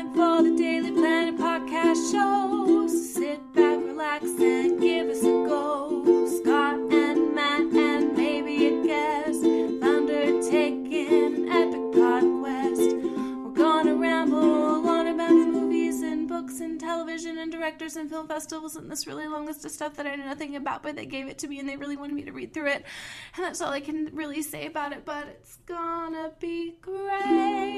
time for the Daily Planet podcast show. So sit back, relax, and give us a go. Scott and Matt and maybe a guest, undertaking an epic pod quest. We're gonna ramble on about movies and books and television and directors and film festivals and this really long list of stuff that I know nothing about, but they gave it to me and they really wanted me to read through it. And that's all I can really say about it, but it's gonna be great.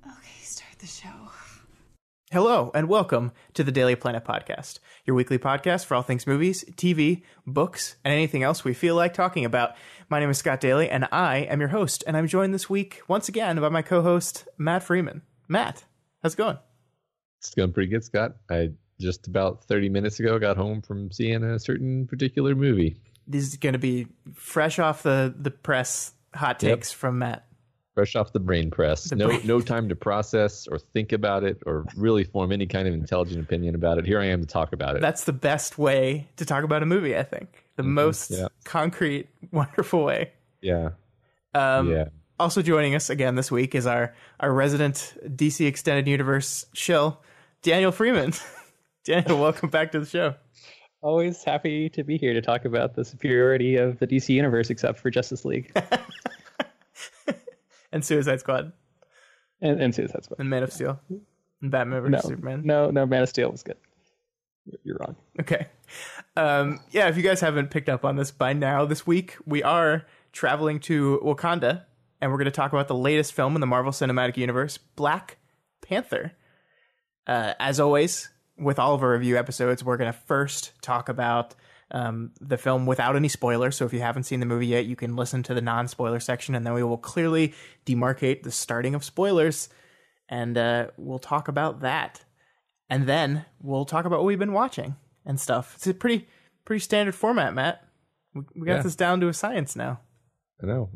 Okay, start the show. Hello, and welcome to the Daily Planet Podcast, your weekly podcast for all things movies, TV, books, and anything else we feel like talking about. My name is Scott Daly, and I am your host, and I'm joined this week, once again, by my co-host, Matt Freeman. Matt, how's it going? It's going pretty good, Scott. I just about 30 minutes ago got home from seeing a certain particular movie. This is going to be fresh off the press hot takes from Matt. Fresh off the brain press. No time to process or think about it or really form any kind of intelligent opinion about it. Here I am to talk about it. That's the best way to talk about a movie, I think. The most concrete, wonderful way. Yeah. Also joining us again this week is our resident DC Extended Universe shill, Daniel Freeman. Daniel, welcome back to the show. Always happy to be here to talk about the superiority of the DC Universe, except for Justice League. And Suicide Squad. And Suicide Squad. And Man of Steel. And Batman vs. Superman. No, Man of Steel was good. You're wrong. Okay. If you guys haven't picked up on this by now, this week we are traveling to Wakanda, and we're going to talk about the latest film in the Marvel Cinematic Universe, Black Panther. As always, with all of our review episodes, we're going to first talk about the film without any spoilers. So if you haven't seen the movie yet, you can listen to the non-spoiler section, and then we will clearly demarcate the starting of spoilers, and we'll talk about that. And then we'll talk about what we've been watching and stuff. It's a pretty standard format, Matt. We got this down to a science now. I know.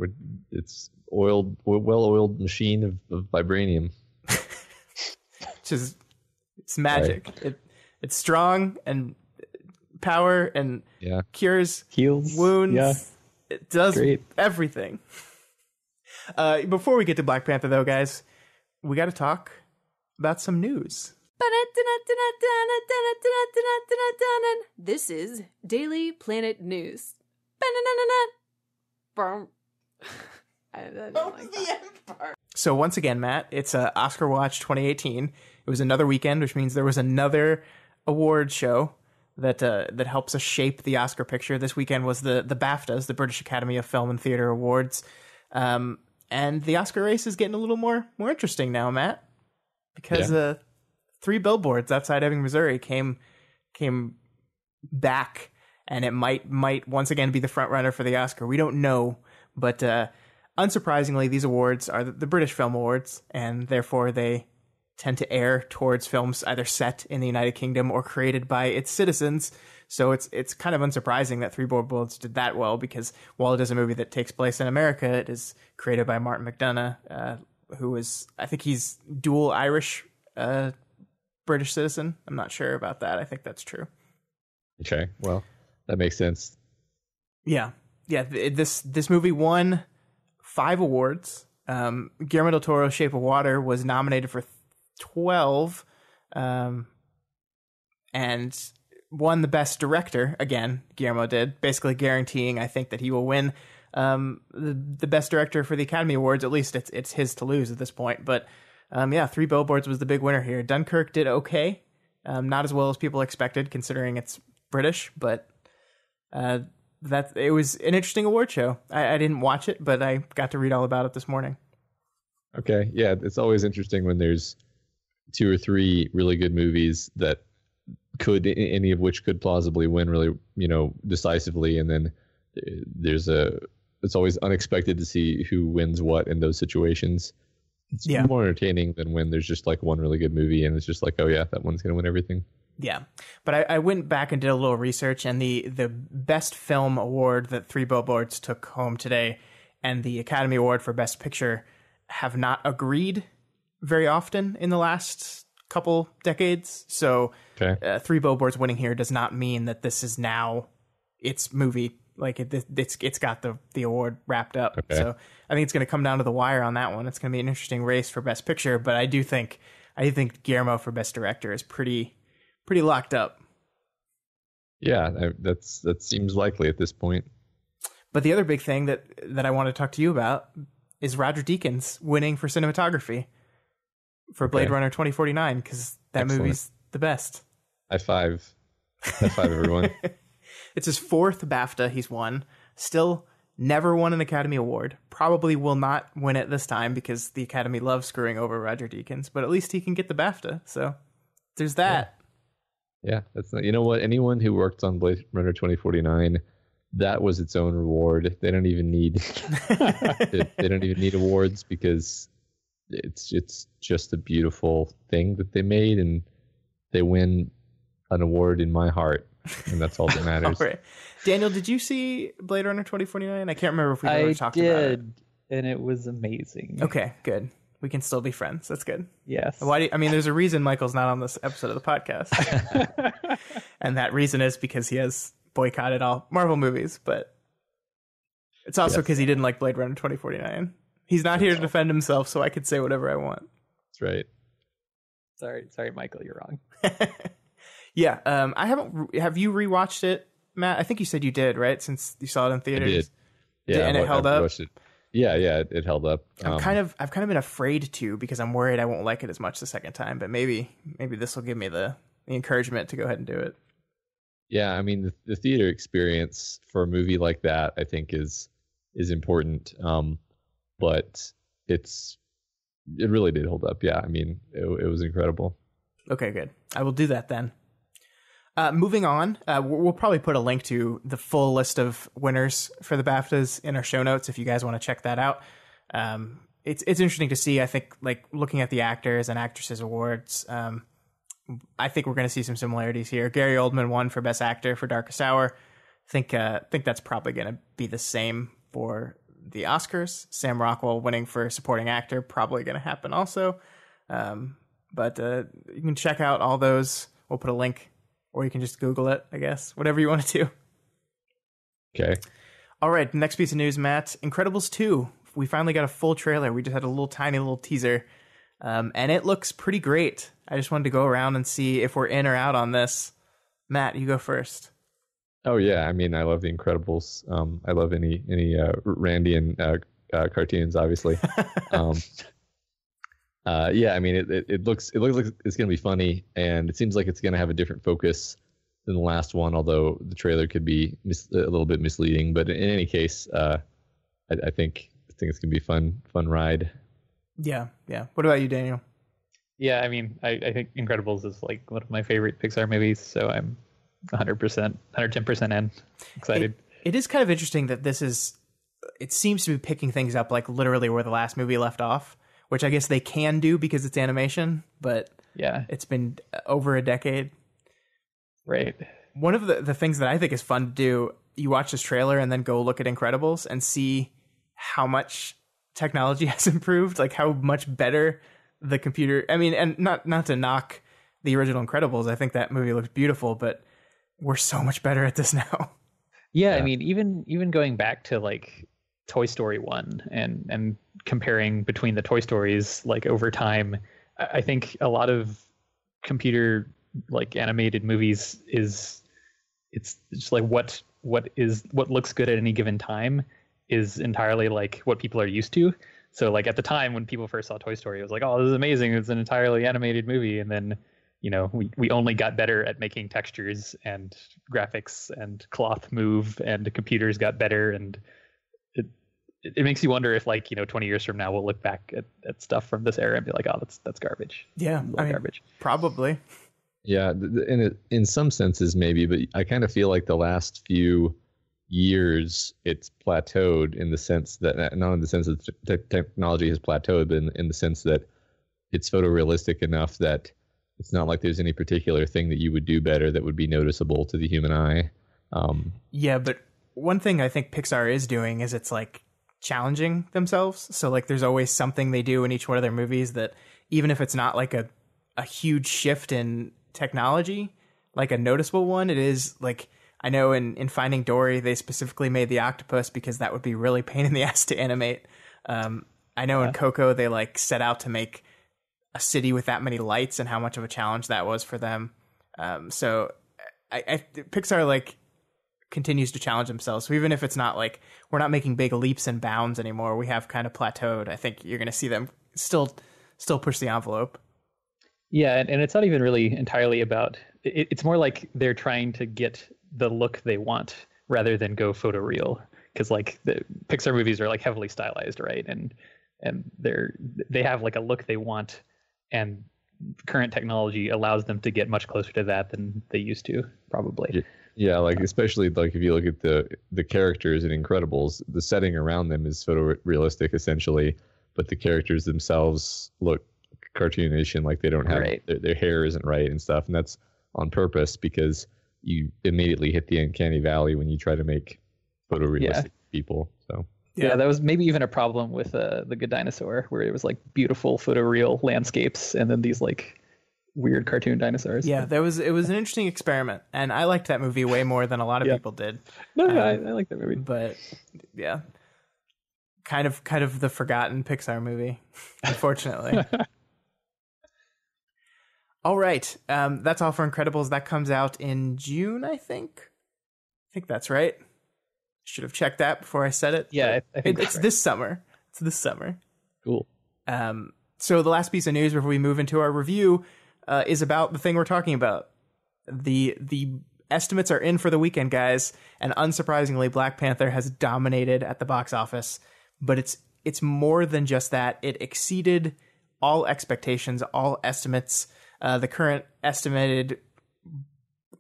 It's well-oiled machine of vibranium. It's magic. Right. It's strong and power and heals wounds. Yeah. It does everything. Before we get to Black Panther, though, guys, we got to talk about some news. This is Daily Planet News. So once again, Matt, it's Oscar Watch 2018. It was another weekend, which means there was another award show that helps us shape the Oscar picture. This weekend was the BAFTAs, the British Academy of Film and Theatre Awards. And the Oscar race is getting a little more interesting now, Matt, because 3 billboards outside Ebbing, Missouri came back, and it might once again be the front runner for the Oscar. We don't know, but unsurprisingly, these awards are the British Film Awards, and therefore they tend to air towards films either set in the United Kingdom or created by its citizens. So it's kind of unsurprising that 3 billboards did that well, because while it is a movie that takes place in America, it is created by Martin McDonagh, who is, I think he's dual Irish British citizen. I'm not sure about that. I think that's true. Okay, well, that makes sense. Yeah. This movie won 5 awards. Guillermo del Toro's Shape of Water was nominated for 12, and won the Best Director. Again, Guillermo did, basically guaranteeing, I think, that he will win the Best Director for the Academy Awards. At least it's his to lose at this point. But 3 billboards was the big winner here. Dunkirk did okay, not as well as people expected, considering it's British, but that it was an interesting award show. I didn't watch it, but I got to read all about it this morning. Okay, yeah, it's always interesting when there's 2 or 3 really good movies that any of which could plausibly win really, decisively, and then it's always unexpected to see who wins what in those situations. It's more entertaining than when there's just like one really good movie and it's just like, oh yeah, that one's gonna win everything. Yeah, but I went back and did a little research, and the Best Film Award that 3 billboards took home today and the Academy Award for Best Picture have not agreed very often in the last couple decades. So 3 billboards winning here does not mean that this is now its movie Like it's got the award wrapped up. Okay. So I think it's going to come down to the wire on that one. It's going to be an interesting race for Best Picture, but I think Guillermo for Best Director is pretty locked up. Yeah, that seems likely at this point. But the other big thing that I want to talk to you about is Roger Deakins winning for cinematography for Blade Runner 2049, because that Excellent. movie's the best. High five, everyone. It's his fourth BAFTA he's won. Still never won an Academy Award. Probably will not win it this time because the Academy loves screwing over Roger Deakins, but at least he can get the BAFTA. So there's that. Yeah, that's not, you know what? Anyone who worked on Blade Runner 2049, that was its own reward. They don't even need they don't even need awards, because it's just a beautiful thing that they made, and they win an award in my heart, and that's all that matters. All right. Daniel, did you see Blade Runner 2049? I can't remember if we've ever talked about it. And it was amazing. Okay, good. We can still be friends. That's good. Yes. There's a reason Michael's not on this episode of the podcast. And that reason is because he has boycotted all Marvel movies, but it's also because he didn't like Blade Runner 2049. He's not here to defend himself, so I could say whatever I want. That's right. Sorry, Michael, you're wrong. Yeah. Have you rewatched it, Matt? I think you said you did, right? Since you saw it in theaters. I did. Yeah. And it held up? Yeah, it held up. I've kind of been afraid to, because I'm worried I won't like it as much the second time, but maybe this will give me the encouragement to go ahead and do it. Yeah, I mean, the theater experience for a movie like that, I think, is important. But it really did hold up. Yeah, I mean, it was incredible. Okay, good. I will do that then. Moving on, we'll probably put a link to the full list of winners for the BAFTAs in our show notes if you guys want to check that out. It's interesting to see. I think, like, looking at the actors and actresses awards, I think we're going to see some similarities here. Gary Oldman won for Best Actor for Darkest Hour. Think that's probably going to be the same for the Oscars. Sam Rockwell winning for Supporting Actor, probably going to happen also. But you can check out all those. We'll put a link, or you can just Google it, I guess. Whatever you want to do. Okay. All right, next piece of news, Matt. Incredibles 2. We finally got a full trailer. We just had a tiny little teaser. And it looks pretty great. I just wanted to go around and see if we're in or out on this. Matt, you go first. Oh yeah, I mean, I love The Incredibles. I love any Randy and cartoons, obviously. Yeah, I mean, it looks like it's going to be funny, and it seems like it's going to have a different focus than the last one, although the trailer could be a little bit misleading. But in any case, I think it's going to be a fun ride. Yeah. What about you, Daniel? Yeah, I mean, I think Incredibles is like one of my favorite Pixar movies, so I'm 100%, 110% in. Excited. It is kind of interesting that it seems to be picking things up like literally where the last movie left off, which I guess they can do because it's animation, but yeah, it's been over a decade. Right. One of the things that I think is fun to do, you watch this trailer and then go look at Incredibles and see how much technology has improved, like how much better the computer. I mean, and not to knock the original Incredibles. I think that movie looks beautiful, but we're so much better at this now. Yeah, I mean, even going back to like Toy Story 1 and comparing between the Toy Stories, like over time, I think a lot of computer like animated movies it's just like what looks good at any given time is entirely like what people are used to. So like at the time when people first saw Toy Story, it was like, oh, this is amazing. It's an entirely animated movie. And then, we only got better at making textures and graphics and cloth move, and computers got better. And it makes you wonder if 20 years from now, we'll look back at stuff from this era and be like, oh, that's garbage. Yeah. Garbage. Probably. Yeah. In some senses, maybe, but I kind of feel like the last few years it's plateaued, in the sense that, not in the sense that technology has plateaued, but in the sense that it's photorealistic enough that it's not like there's any particular thing that you would do better that would be noticeable to the human eye. Yeah, but one thing I think Pixar is doing is it's like challenging themselves. So like there's always something they do in each one of their movies that, even if it's not like a huge shift in technology, like a noticeable one, it is like, I know in Finding Dory, they specifically made the octopus because that would be really pain in the ass to animate. I know in Coco, they like set out to make a city with that many lights and how much of a challenge that was for them. So Pixar like continues to challenge themselves. So even if it's not like we're not making big leaps and bounds anymore, we have kind of plateaued. I think you're going to see them still push the envelope. Yeah, and it's not even really entirely about it's more like they're trying to get the look they want rather than go photoreal, because like the Pixar movies are like heavily stylized, right? And they have like a look they want, and current technology allows them to get much closer to that than they used to, probably. Yeah, like especially like if you look at the characters in Incredibles, the setting around them is photorealistic essentially, but the characters themselves look cartoonish and like they don't have their hair isn't right and stuff, and that's on purpose because you immediately hit the uncanny valley when you try to make photorealistic people. So yeah, that was maybe even a problem with The Good Dinosaur, where it was like beautiful photoreal landscapes and then these like weird cartoon dinosaurs. Yeah, it was an interesting experiment, and I liked that movie way more than a lot of people did. No, I like that movie, but yeah, kind of the forgotten Pixar movie, unfortunately. All right, that's all for Incredibles. That comes out in June, I think. I think that's right. Should have checked that before I said it. Yeah, I think it's right. This summer. It's this summer. Cool. So the last piece of news before we move into our review is about the thing we're talking about. The estimates are in for the weekend, guys, and unsurprisingly, Black Panther has dominated at the box office. But it's more than just that. It exceeded all expectations, all estimates. The current estimated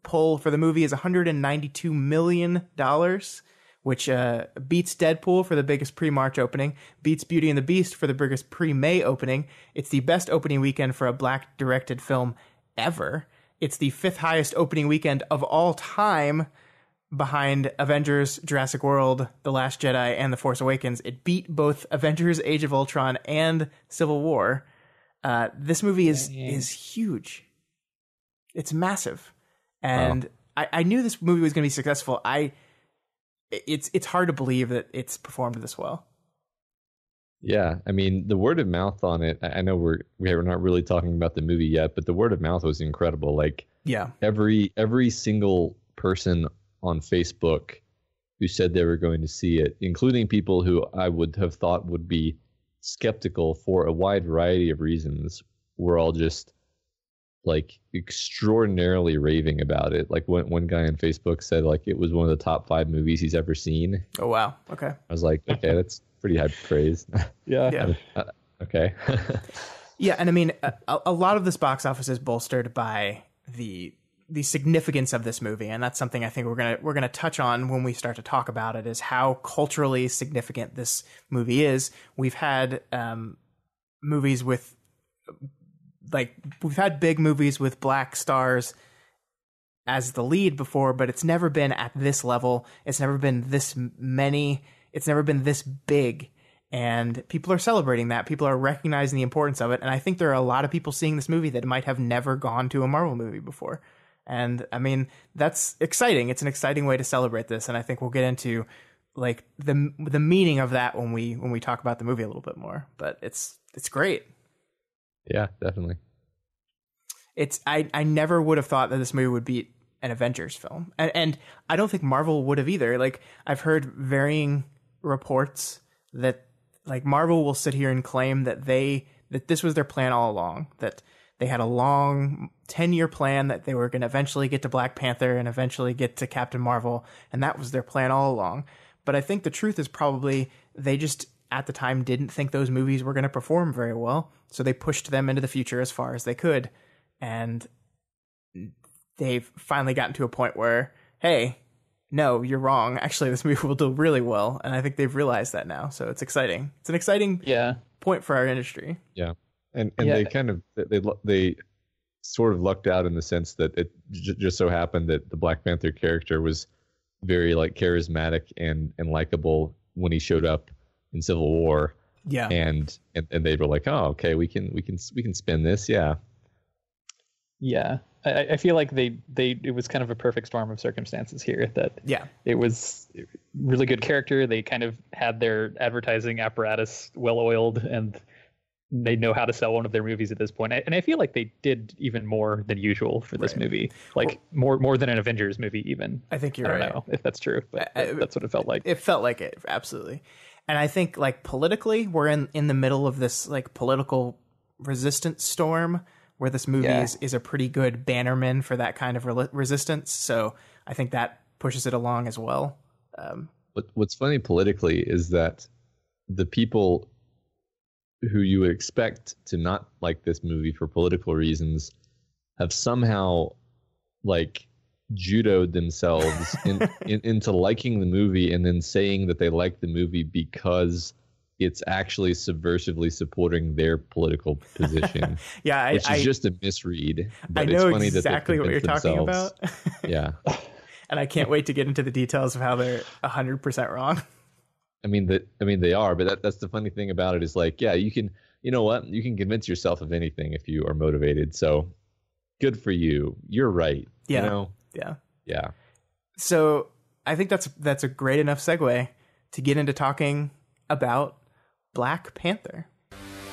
pull for the movie is $192 million, which beats Deadpool for the biggest pre-March opening, beats Beauty and the Beast for the biggest pre-May opening. It's the best opening weekend for a Black-directed film ever. It's the 5th highest opening weekend of all time, behind Avengers, Jurassic World, The Last Jedi, and The Force Awakens. It beat both Avengers, Age of Ultron, and Civil War. This movie is huge. It's massive. And I knew this movie was going to be successful. It's hard to believe that it's performed this well. Yeah, I mean, the word of mouth on it, I know we're not really talking about the movie yet, but the word of mouth was incredible. Like, yeah, every single person on Facebook who said they were going to see it, including people who I would have thought would be skeptical for a wide variety of reasons, were all just like extraordinarily raving about it. Like one guy on Facebook said like it was one of the top 5 movies he's ever seen. Oh wow, okay. I was like, okay, that's pretty high praise. Yeah. Okay. Yeah, and I mean a lot of this box office is bolstered by the significance of this movie, and that's something I think we're gonna touch on when we start to talk about it, is how culturally significant this movie is. We've had movies with we've had big movies with black stars as the lead before, but it's never been at this level. It's never been this many. It's never been this big. And people are celebrating that. People are recognizing the importance of it. And I think there are a lot of people seeing this movie that might have never gone to a Marvel movie before. And I mean, that's exciting. It's an exciting way to celebrate this. And I think we'll get into like the meaning of that when we talk about the movie a little bit more. But it's great. Yeah, definitely. I never would have thought that this movie would beat an Avengers film. And I don't think Marvel would have either. Like, I've heard varying reports that like Marvel will sit here and claim that this was their plan all along, that they had a long 10-year plan that they were going to eventually get to Black Panther and eventually get to Captain Marvel, and that was their plan all along. But I think the truth is probably they just at the time didn't think those movies were going to perform very well, so they pushed them into the future as far as they could. And they've finally gotten to a point where, hey, no, you're wrong. Actually, this movie will do really well, and I think they've realized that now. So it's exciting. It's an exciting point for our industry. Yeah, and they kind of they sort of lucked out in the sense that it just so happened that the Black Panther character was very like charismatic and likable when he showed up in Civil War. Yeah, and they were like, oh, okay, we can spin this. Yeah. Yeah, I feel like it was kind of a perfect storm of circumstances here. That Yeah. it was really good character. They kind of had their advertising apparatus well oiled, and they know how to sell one of their movies at this point. And I feel like they did even more than usual for this movie, like more than an Avengers movie even. I think you're right. I don't know if that's true, but that's what it felt like. It felt like it, absolutely. And I think like politically, we're in the middle of this like political resistance storm where this movie is a pretty good bannerman for that kind of resistance. So I think that pushes it along as well. What's funny politically is that the people who you would expect to not like this movie for political reasons have somehow like judoed themselves into liking the movie and then saying that they like the movie because it's actually subversively supporting their political position. Yeah, which is just a misread. But I know it's funny exactly what you're talking about. Yeah. And I can't wait to get into the details of how they're 100% wrong. I mean, they are, but that's the funny thing about it is like, yeah, you can convince yourself of anything if you are motivated. So good for you. You're right. Yeah. You know? Yeah. So I think that's a great enough segue to get into talking about Black Panther.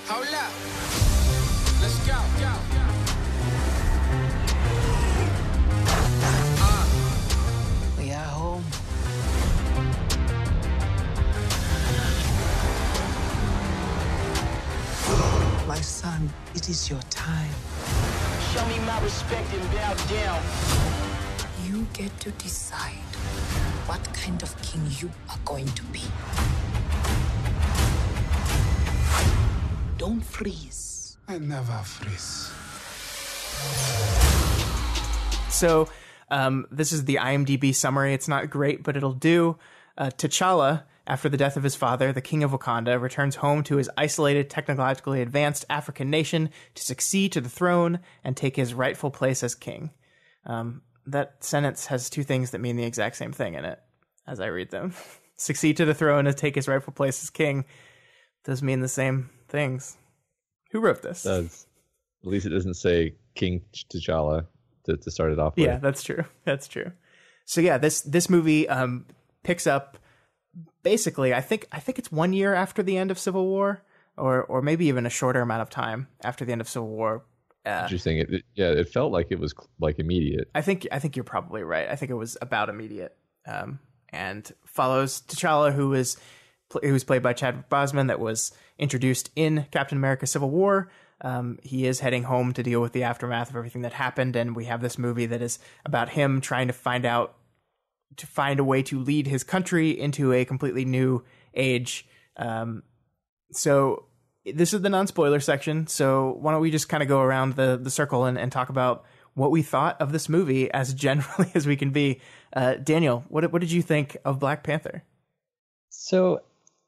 Hold up. Let's go. We are home. My son, it is your time. Show me my respect and bow down. You get to decide what kind of king you are going to be. Don't freeze. I never freeze. So this is the IMDb summary. It's not great, but it'll do. T'Challa, after the death of his father, the king of Wakanda, returns home to his isolated, technologically advanced African nation to succeed to the throne and take his rightful place as king. That sentence has two things that mean the exact same thing in it, as I read them. Succeed to the throne and take his rightful place as king. Those mean the same things. Who wrote this? It does. At least it doesn't say King T'Challa to start it off with. Yeah, that's true. That's true. So yeah, this movie picks up basically, I think it's 1 year after the end of Civil War, or maybe even a shorter amount of time after the end of Civil War. Interesting. It felt like it was like immediate. I think you're probably right. I think it was about immediate, and follows T'Challa, who was played by Chadwick Boseman, that was introduced in Captain America: Civil War. He is heading home to deal with the aftermath of everything that happened, and we have this movie that is about him trying to find a way to lead his country into a completely new age. So this is the non-spoiler section. So why don't we just kind of go around the circle and talk about what we thought of this movie as generally as we can be. Daniel, what did you think of Black Panther? So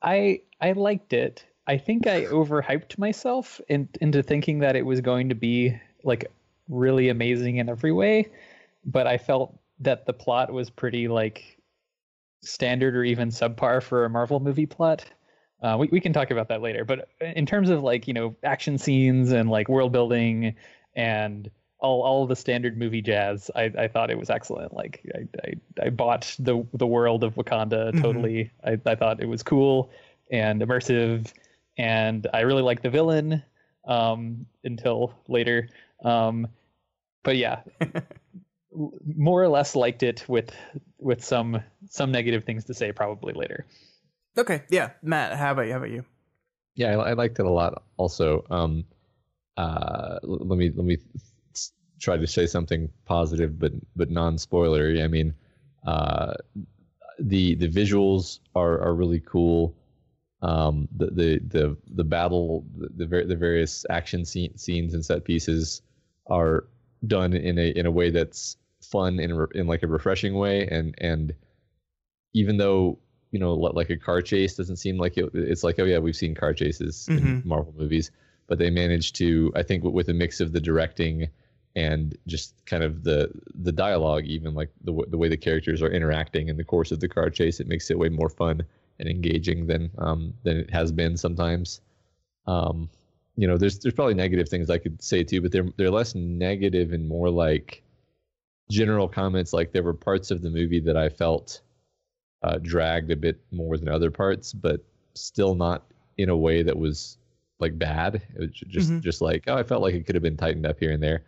I liked it. I think I overhyped myself into thinking that it was going to be like really amazing in every way, but I felt that the plot was pretty like standard or even subpar for a Marvel movie plot. We can talk about that later, but in terms of like, action scenes and like world building and all the standard movie jazz, I thought it was excellent. Like I bought the world of Wakanda totally. Mm-hmm. I thought it was cool and immersive, and I really liked the villain until later. But yeah, more or less liked it with some negative things to say probably later. Okay, yeah, Matt, how about you? Yeah, I liked it a lot. Also, let me try to say something positive, but non-spoilery. I mean, the visuals are really cool. The battle, the various action scenes and set pieces are done in a way that's fun in like a refreshing way, and even though like a car chase doesn't seem like it's like, oh yeah, we've seen car chases in Marvel movies, but they managed to, I think, with a mix of the directing and just kind of the dialogue, even like the way the characters are interacting in the course of the car chase, it makes it way more fun and engaging than it has been sometimes. there's probably negative things I could say too, but they're less negative and more like general comments. Like there were parts of the movie that I felt dragged a bit more than other parts, but still not in a way that was like bad. It was just like, I felt like it could have been tightened up here and there.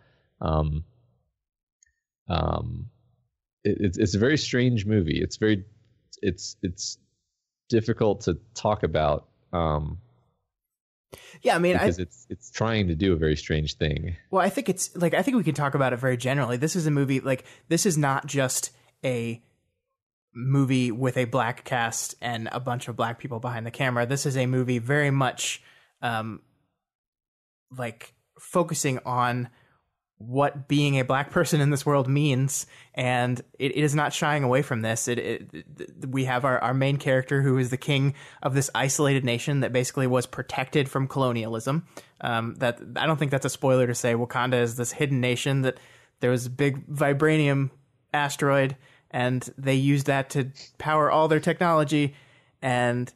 It's a very strange movie. It's difficult to talk about. Yeah, I mean, because it's trying to do a very strange thing. Well, I think I think we can talk about it very generally. This is a movie, like, this is not just a movie with a black cast and a bunch of black people behind the camera. This is a movie very much like focusing on what being a black person in this world means, and it is not shying away from this. We have our main character who is the king of this isolated nation that basically was protected from colonialism. That I don't think that's a spoiler to say Wakanda is this hidden nation that there was a big vibranium asteroid, and they used that to power all their technology, and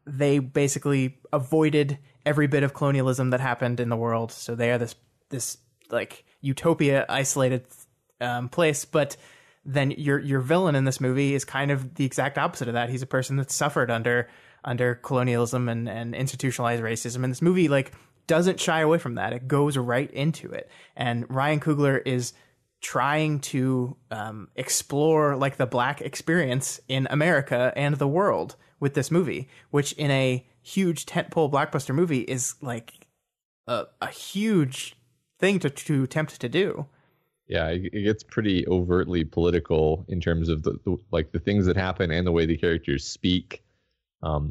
they basically avoided every bit of colonialism that happened in the world. So they are this like utopia isolated place, but then your villain in this movie is kind of the exact opposite of that. He's a person that suffered under colonialism and institutionalized racism, and this movie like doesn't shy away from that. It goes right into it, and Ryan Coogler is trying to explore like the black experience in America and the world with this movie, which in a huge tentpole blockbuster movie is like a huge thing to attempt to do. Yeah, it gets pretty overtly political in terms of the things that happen and the way the characters speak.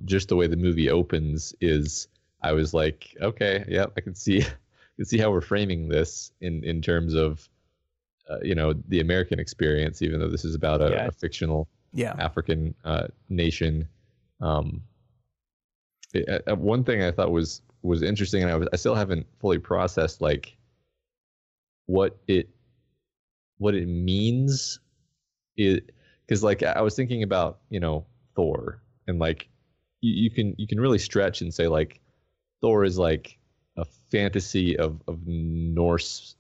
Just the way the movie opens is, I was like, okay, yeah, I can see how we're framing this in terms of the American experience, even though this is about a fictional African nation. One thing I thought was interesting, and I still haven't fully processed like what it means, because like I was thinking about Thor, and like you can really stretch and say like Thor is like a fantasy of Norse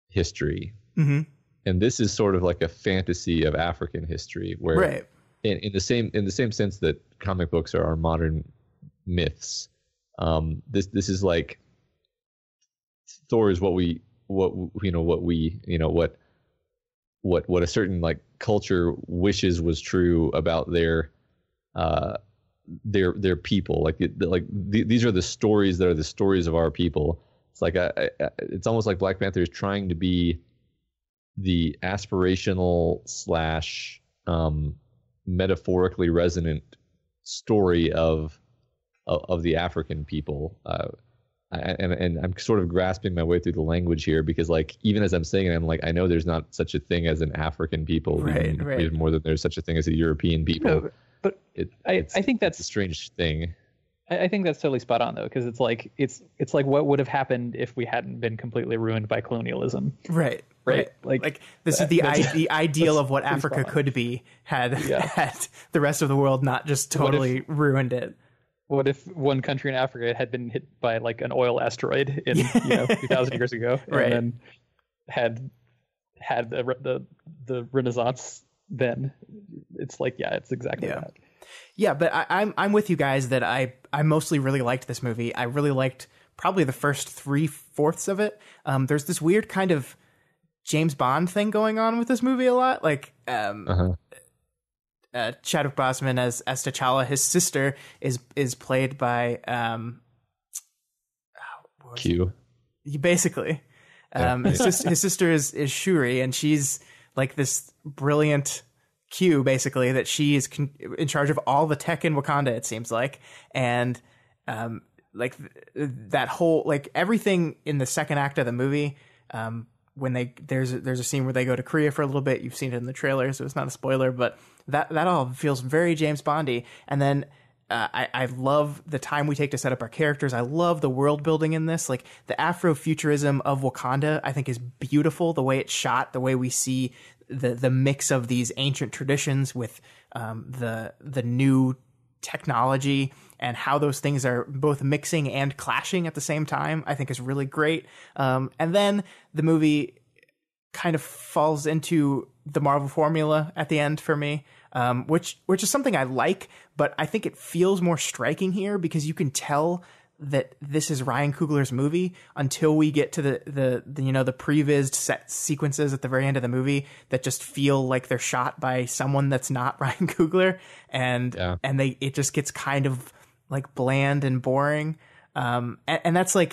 history, and this is sort of like a fantasy of African history, where right. in the same sense that comic books are our modern myths. This is like Thor is what a certain like culture wishes was true about their people. These are the stories that are the stories of our people. It's like it's almost like Black Panther is trying to be the aspirational / metaphorically resonant story of the African people. And I'm sort of grasping my way through the language here, because like even as I'm saying it, I'm like, I know there's not such a thing as an African people, even more than there's such a thing as a European people. No, but I think that's a strange thing. I think that's totally spot on though, because it's like what would have happened if we hadn't been completely ruined by colonialism. Right. Like this is the ideal of what Africa could be had the rest of the world not just totally ruined it. What if one country in Africa had been hit by like an oil asteroid in 2,000 years ago, and then had the Renaissance? Then it's like, it's exactly that. Yeah, but I'm with you guys that I mostly really liked this movie. I really liked probably the first 3/4 of it. There's this weird kind of James Bond thing going on with this movie a lot, like. Chadwick Boseman as T'Challa. His sister is played by Q. Basically, his sister is Shuri, and she's like this brilliant Q, basically, that she is in charge of all the tech in Wakanda. It seems like, and like that whole like everything in the second act of the movie. When there's a scene where they go to Korea for a little bit. You've seen it in the trailer, so it's not a spoiler, but that all feels very James Bondy. And then I love the time we take to set up our characters. I love the world building in this. Like the Afrofuturism of Wakanda, I think is beautiful. The way it's shot, the way we see the mix of these ancient traditions with the new technology and how those things are both mixing and clashing at the same time, I think is really great. And then the movie kind of falls into the Marvel formula at the end for me, which is something I like, but I think it feels more striking here because you can tell that this is Ryan Coogler's movie until we get to the prevised set sequences at the very end of the movie that just feel like they're shot by someone that's not Ryan Coogler, and it just gets kind of like bland and boring, and that's a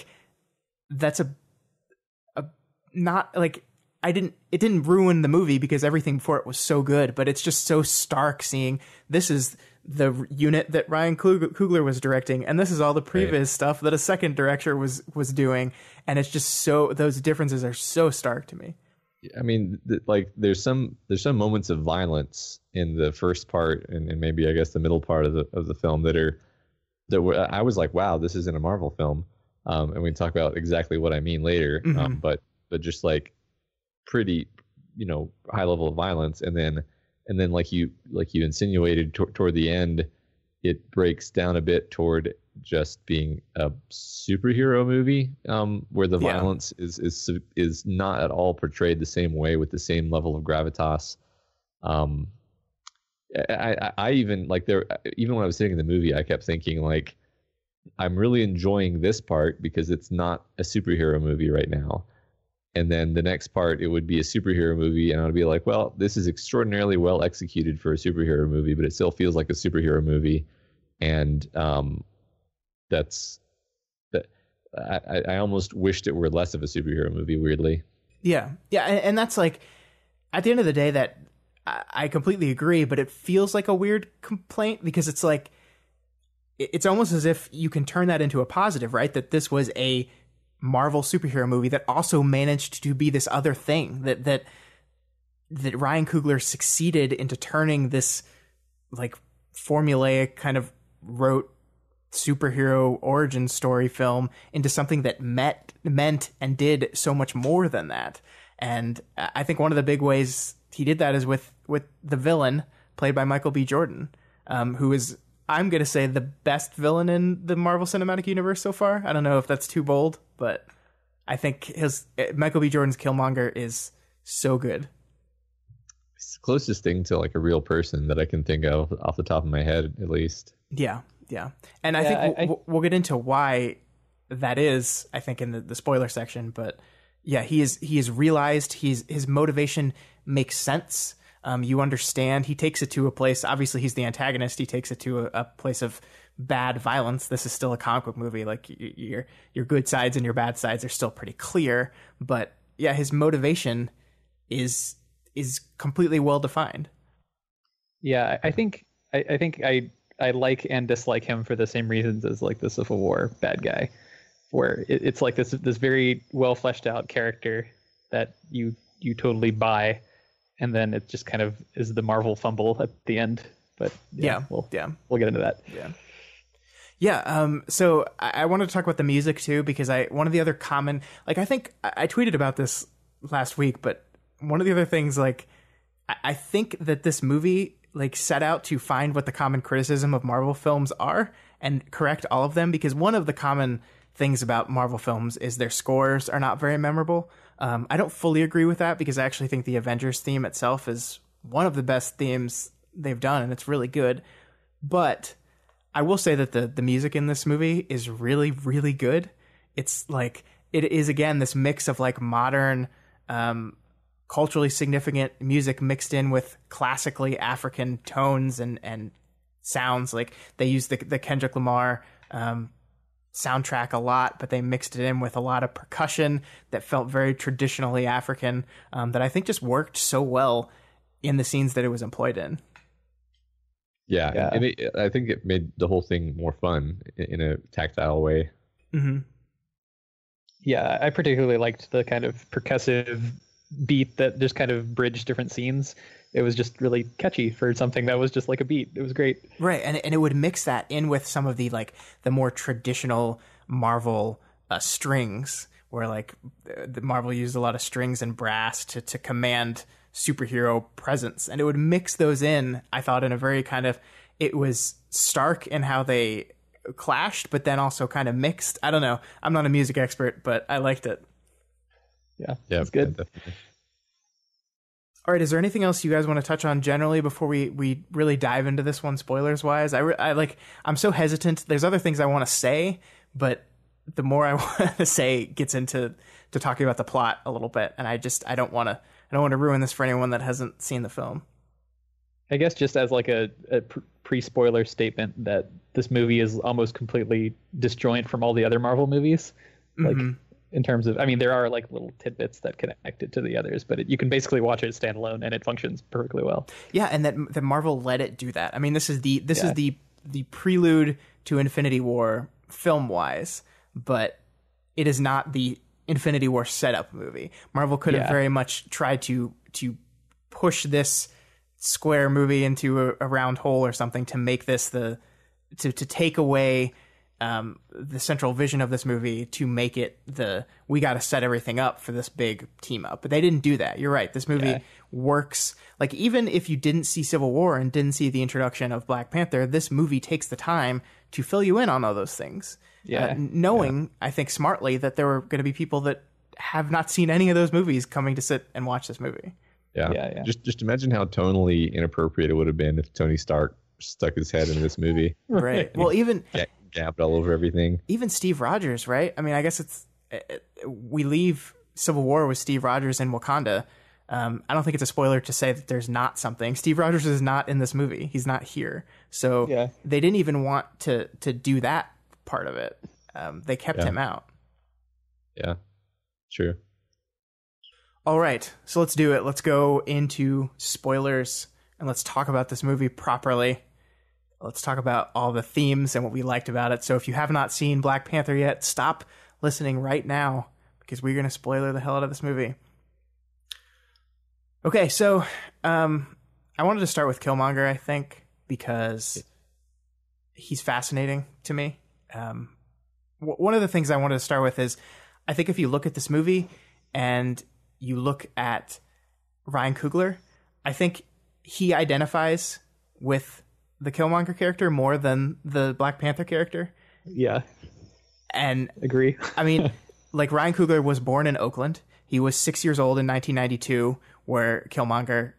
not like it didn't ruin the movie because everything before it was so good, but it's just so stark seeing this is the unit that Ryan Coogler was directing, and this is all the previous stuff that a second director was doing, and it's just so, those differences are so stark to me. I mean, there's some moments of violence in the first part and maybe I guess the middle part of the film that were I was like, wow, this isn't a Marvel film, and we can talk about exactly what I mean later. But just like pretty, high level of violence, and then like you insinuated toward the end, it breaks down a bit toward just being a superhero movie, where the violence is not at all portrayed the same way with the same level of gravitas. I even even when I was sitting in the movie, I kept thinking like, I'm really enjoying this part because it's not a superhero movie right now. And then the next part, it would be a superhero movie, and I would be like, well, this is extraordinarily well executed for a superhero movie, but it still feels like a superhero movie. And I almost wished it were less of a superhero movie, weirdly. Yeah. And that's like, at the end of the day, that I completely agree, but it feels like a weird complaint because it's like, it's almost as if you can turn that into a positive, right? That this was a Marvel superhero movie that also managed to be this other thing, that Ryan Coogler succeeded into turning this like formulaic kind of rote superhero origin story film into something that meant and did so much more than that. And I think one of the big ways he did that is with the villain played by Michael B. Jordan, who is, I'm going to say, the best villain in the Marvel Cinematic Universe so far. I don't know if that's too bold, but I think Michael B. Jordan's Killmonger is so good. It's the closest thing to like a real person that I can think of off the top of my head, at least. Yeah. And I think we'll get into why that is, I think, in the spoiler section. But yeah, he is realized, his motivation makes sense. You understand. He takes it to a place. Obviously, he's the antagonist. He takes it to a place of bad violence. This is still a comic book movie. Like your good sides and your bad sides are still pretty clear. But yeah, his motivation is completely well defined. Yeah, I think I like and dislike him for the same reasons as like the Civil War bad guy, where it's like this very well fleshed out character that you totally buy. And then it just kind of is the Marvel fumble at the end. But we'll get into that. Yeah. So I wanted to talk about the music too, because one of the other common, like, I think I tweeted about this last week, but one of the other things, like, I think that this movie like set out to find what the common criticism of Marvel films are and correct all of them, because one of the common things about Marvel films is their scores are not very memorable. I don't fully agree with that, because I actually think the Avengers theme itself is one of the best themes they've done, and it's really good. But I will say that the music in this movie is really, really good. It's like, it is, again, this mix of like modern, culturally significant music mixed in with classically African tones and sounds. Like, they use the Kendrick Lamar soundtrack a lot, but they mixed it in with a lot of percussion that felt very traditionally African, that I think just worked so well in the scenes that it was employed in. Yeah. And I think it made the whole thing more fun in a tactile way. Mm-hmm. Yeah, I particularly liked the kind of percussive beat that just kind of bridged different scenes. It was just really catchy for something that was just like a beat. It was great. Right. And it would mix that in with some of the more traditional Marvel strings, where like the Marvel used a lot of strings and brass to command superhero presence. And it would mix those in, I thought, in a very kind of it was stark in how they clashed, but then also kind of mixed. I don't know. I'm not a music expert, but I liked it. Yeah, it's good. Definitely. All right, is there anything else you guys want to touch on generally before we really dive into this one, spoilers wise? I'm so hesitant. There's other things I want to say, but the more I want to say gets into talking about the plot a little bit, and I don't want to ruin this for anyone that hasn't seen the film. I guess just as like a pre-spoiler statement that this movie is almost completely disjoint from all the other Marvel movies. Like in terms of, I mean, there are like little tidbits that connect it to the others, but you can basically watch it standalone and it functions perfectly well. Yeah, and that Marvel let it do that. I mean, this is the prelude to Infinity War film wise, but it is not the Infinity War setup movie. Marvel could have very much tried to push this square movie into a round hole or something to make this to take away the central vision of this movie, to make it we got to set everything up for this big team up. But they didn't do that. You're right. This movie works. Like, even if you didn't see Civil War and didn't see the introduction of Black Panther, this movie takes the time to fill you in on all those things. Knowing, I think smartly, that there were going to be people that have not seen any of those movies coming to sit and watch this movie. Yeah. Just imagine how tonally inappropriate it would have been if Tony Stark stuck his head in this movie. Right. Well, even gapped all over everything. Even Steve Rogers, right? I mean, I guess we leave Civil War with Steve Rogers in Wakanda. I don't think it's a spoiler to say that there's not something. Steve Rogers is not in this movie. He's not here. So they didn't even want to do that part of it. They kept him out. Yeah, true. All right, so let's do it. Let's go into spoilers and let's talk about this movie properly. Let's talk about all the themes and what we liked about it. So if you have not seen Black Panther yet, stop listening right now, because we're going to spoiler the hell out of this movie. Okay, so I wanted to start with Killmonger, I think, because he's fascinating to me. One of the things I wanted to start with is, I think if you look at this movie and you look at Ryan Coogler, I think he identifies with the Killmonger character more than the Black Panther character. Yeah. And agree. I mean, like, Ryan Coogler was born in Oakland. He was 6 years old in 1992, where Killmonger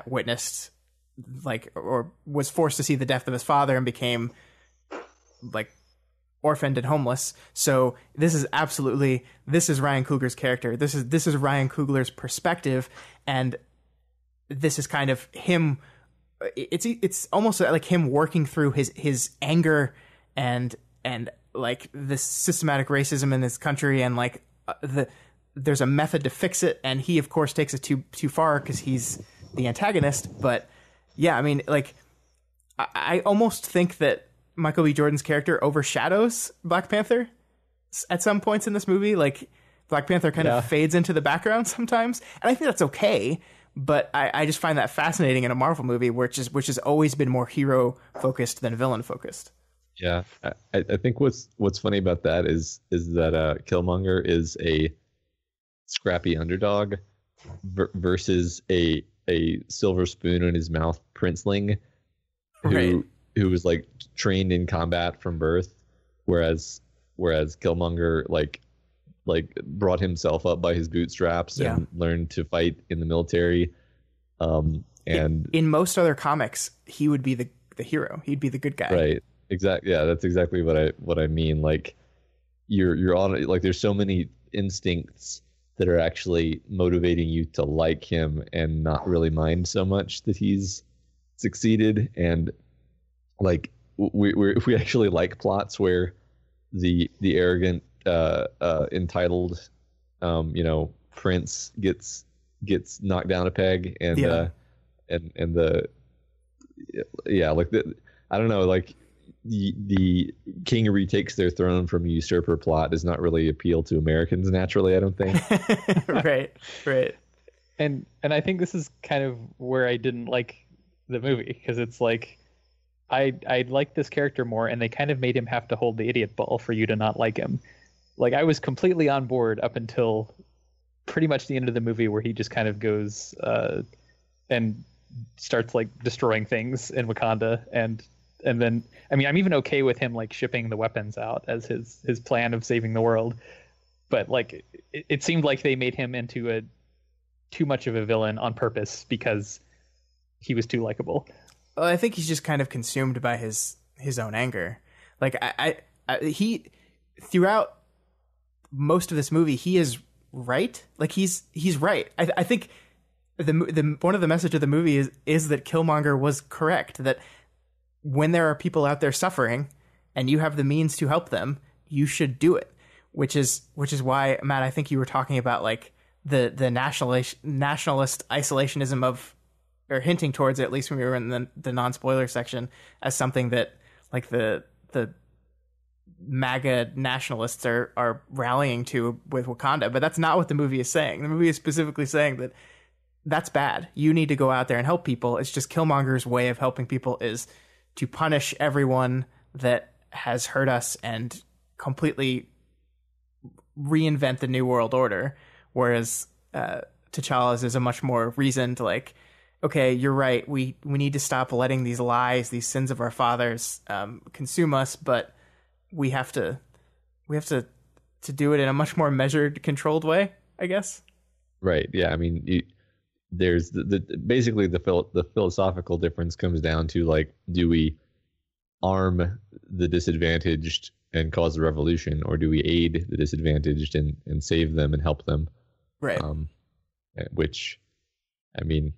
witnessed, like, or was forced to see the death of his father and became, like, orphaned and homeless. So this is Ryan Coogler's character. This is Ryan Coogler's perspective, and this is kind of him. It's almost like him working through his anger and like this systematic racism in his country, and like there's a method to fix it, and he of course takes it too far because he's the antagonist. But yeah, I mean, like, I almost think that Michael B. Jordan's character overshadows Black Panther at some points in this movie. Like, Black Panther kind of fades into the background sometimes, and I think that's okay. But I just find that fascinating in a Marvel movie, which has always been more hero focused than villain focused. Yeah, I think what's funny about that is that Killmonger is a scrappy underdog versus a silver spoon in his mouth princeling who was like trained in combat from birth, whereas Killmonger like brought himself up by his bootstraps and learned to fight in the military. And in most other comics, he would be the hero. He'd be the good guy. Right. Exactly. Yeah, that's exactly what I mean. Like, you're on, like, there's so many instincts that are actually motivating you to like him and not really mind so much that he's succeeded. And like, if we actually like plots where the arrogant entitled prince gets knocked down a peg, and I don't know, like, the king retakes their throne from a usurper plot does not really appeal to Americans naturally, I don't think. right and I think this is kind of where I didn't like the movie, because it's like I like this character more, and they kind of made him have to hold the idiot ball for you to not like him. Like, I was completely on board up until pretty much the end of the movie, where he just kind of goes and starts like destroying things in Wakanda, and And then, I mean, I'm even okay with him like shipping the weapons out as his plan of saving the world. But like, it seemed like they made him into too much of a villain on purpose because he was too likable. Well, I think he's just kind of consumed by his own anger. Like he throughout most of this movie, he is right. Like he's right. I think the one of the message of the movie is that Killmonger was correct, that when there are people out there suffering and you have the means to help them, you should do it. Which is why, Matt, I think you were talking about like the nationalist isolationism of, or hinting towards it, at least when we were in the non-spoiler section, as something that like the MAGA nationalists are rallying to with Wakanda. But that's not what the movie is saying. The movie is specifically saying that that's bad. You need to go out there and help people. It's just Killmonger's way of helping people is to punish everyone that has hurt us and completely reinvent the new world order. Whereas T'Challa's is a much more reasoned, like, okay, you're right. We need to stop letting these lies, these sins of our fathers consume us, but we have to do it in a much more measured, controlled way, I guess. Right. Yeah. I mean, there's basically the philosophical difference comes down to like, do we arm the disadvantaged and cause a revolution, or do we aid the disadvantaged and save them and help them? Right. Which, I mean,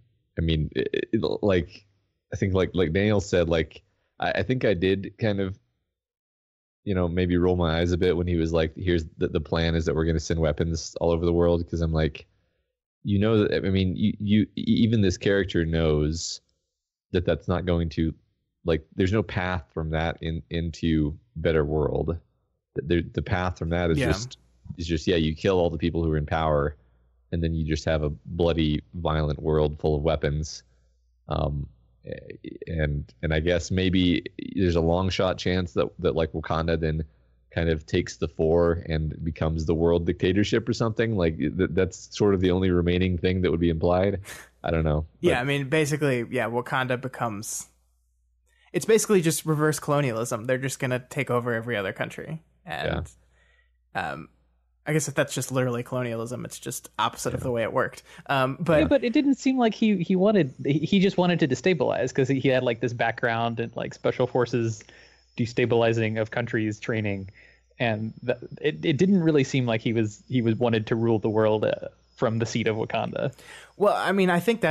like, I think like Daniel said, like, I think I did kind of, maybe roll my eyes a bit when he was like, here's the plan is that we're going to send weapons all over the world. Cause I'm like, that, I mean, you even this character knows that that's not going to, like, there's no path from that into better world. The path from that is just you kill all the people who are in power, and then you just have a bloody, violent world full of weapons. And I guess maybe there's a long shot chance that like Wakanda then kind of takes the fore and becomes the world dictatorship or something. Like that's sort of the only remaining thing that would be implied. I don't know. But, yeah, I mean, basically, Wakanda becomes. It's basically just reverse colonialism. They're just going to take over every other country. And I guess if that's just literally colonialism, it's just opposite of the way it worked. But it didn't seem like he just wanted to destabilize, because he had like this background in like special forces destabilizing of countries training. And it didn't really seem like he was wanted to rule the world from the seat of Wakanda. Well, I mean, I think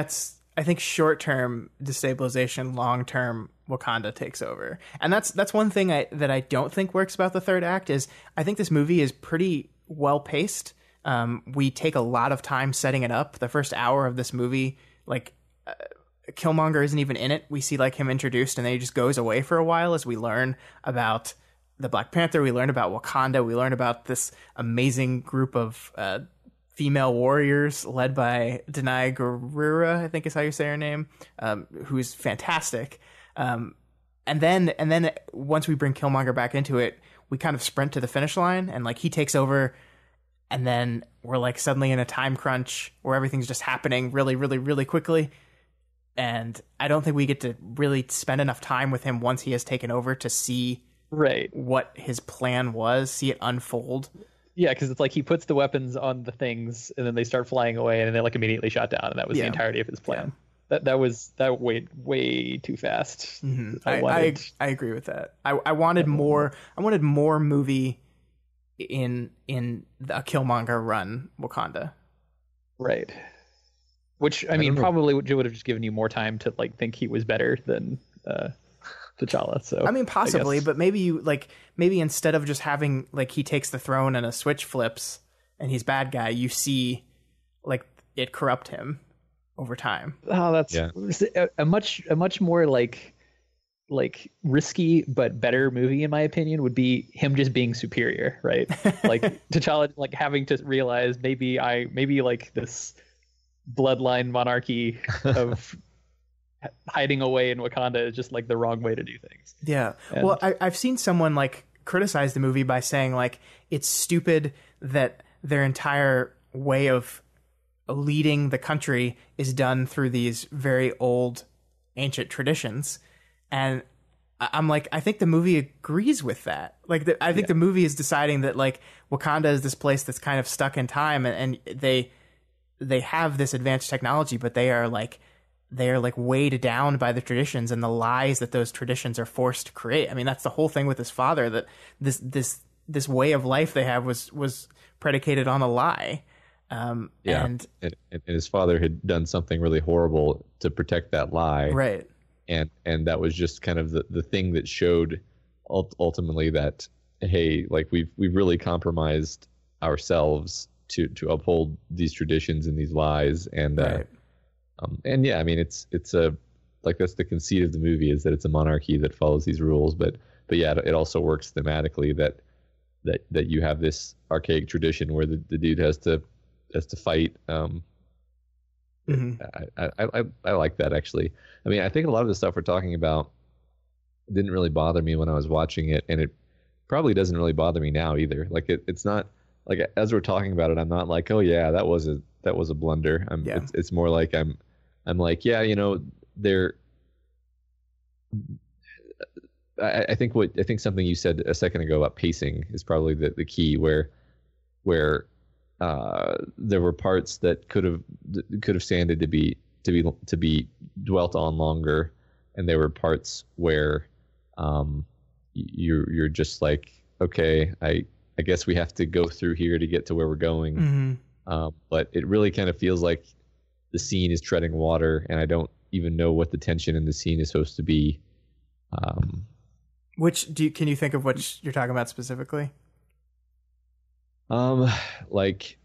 short-term destabilization, long-term Wakanda takes over. And that's one thing that I don't think works about the third act is I think this movie is pretty well-paced. We take a lot of time setting it up. The first hour of this movie, like, Killmonger isn't even in it. We see like him introduced and then he just goes away for a while as we learn about the Black Panther. We learn about Wakanda. We learn about this amazing group of female warriors led by Daly Gurira, I think is how you say her name, who's fantastic. And then once we bring Killmonger back into it, we kind of sprint to the finish line and like he takes over, and then we're like suddenly in a time crunch where everything's just happening really, really, really quickly. And I don't think we get to really spend enough time with him once he has taken over to see what his plan was, see it unfold. Yeah, because it's like he puts the weapons on the things and then they start flying away and they're like immediately shot down, and that was the entirety of his plan. Yeah. That went way too fast. Mm-hmm. I agree with that. I wanted more. I wanted more movie in the Killmonger run Wakanda. Right. Which I mean probably would have just given you more time to like think he was better than T'Challa. So I mean possibly, but maybe instead of just having like he takes the throne and a switch flips and he's bad guy, you see like it corrupt him over time. Oh, that's a much more like risky but better movie in my opinion would be him just being superior, right? Like T'Challa like having to realize maybe like this bloodline monarchy of hiding away in Wakanda is just like the wrong way to do things. Yeah. Well, I've seen someone like criticize the movie by saying like it's stupid that their entire way of leading the country is done through these very old ancient traditions. And I'm like, I think the movie agrees with that. Like, I think the movie is deciding that like Wakanda is this place that's kind of stuck in time, and they have this advanced technology, but they are like weighed down by the traditions and the lies that those traditions are forced to create. I mean, that's the whole thing with his father, that this way of life they have was predicated on a lie. And his father had done something really horrible to protect that lie. Right. And that was just kind of the thing that showed ultimately that, hey, like we've really compromised ourselves to uphold these traditions and these lies. And right. And yeah, I mean, it's a, like, that's the conceit of the movie, is that it's a monarchy that follows these rules, but yeah, it also works thematically that you have this archaic tradition where the dude has to fight. I like that, actually. I mean, I think a lot of the stuff we're talking about didn't really bother me when I was watching it, and it probably doesn't really bother me now either. Like it's not like, as we're talking about it, I'm not like, oh yeah, that was a blunder. It's more like I'm like, yeah, you know, I think something you said a second ago about pacing is probably the key, where there were parts that could have standed to be dwelt on longer, and there were parts where you're just like, okay, I guess we have to go through here to get to where we're going. Mm-hmm. But it really kind of feels like the scene is treading water, and I don't even know what the tension in the scene is supposed to be. Can you think of what you're talking about specifically? Like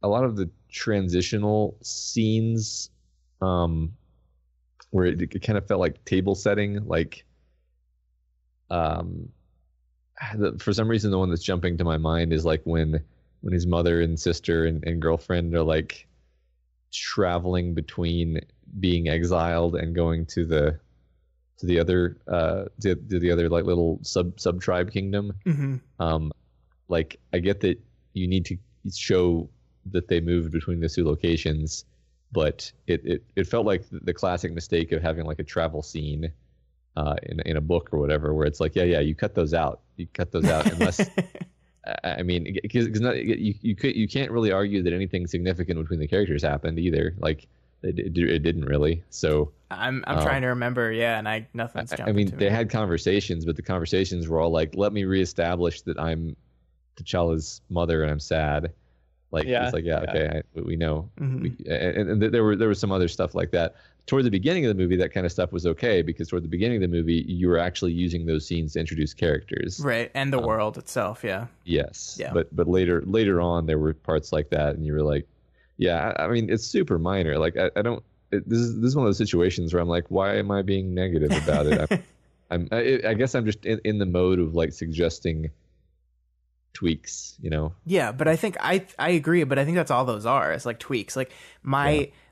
a lot of the transitional scenes, where it kind of felt like table setting, like, for some reason, the one that's jumping to my mind is like when his mother and sister and girlfriend are like traveling between being exiled and going to the other like little sub tribe kingdom. Mm-hmm. Like, I get that you need to show that they moved between the two locations, but it felt like the classic mistake of having like a travel scene in a book or whatever, where it's like, yeah, you cut those out unless I mean, because you can't really argue that anything significant between the characters happened either. Like it didn't really. So I'm trying to remember, and nothing's jumping. I mean, to they me. had conversations, but the conversations were all like, let me reestablish that I'm T'Challa's mother and I'm sad. Like, it's like, okay, we know. Mm-hmm. And there was some other stuff like that. Toward the beginning of the movie, that kind of stuff was okay, because toward the beginning of the movie, you were actually using those scenes to introduce characters. Right, and the world itself, yeah. Yes. Yeah. But later on, there were parts like that, and you were like, yeah, I mean, it's super minor. Like, I don't... This is one of those situations where I'm like, why am I being negative about it? I guess I'm just in the mode of like suggesting tweaks, you know. Yeah, but I think I agree, but I think that's all those are. It's like tweaks. Like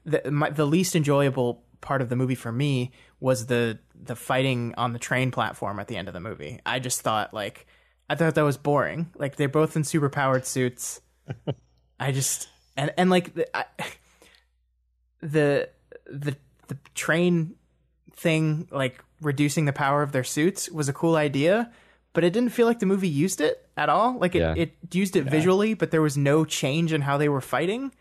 the least enjoyable part of the movie for me was the fighting on the train platform at the end of the movie. I just thought I thought that was boring. Like, they're both in super powered suits. I just and like the train thing, like reducing the power of their suits, was a cool idea, but it didn't feel like the movie used it at all. Like it used it visually, but there was no change in how they were fighting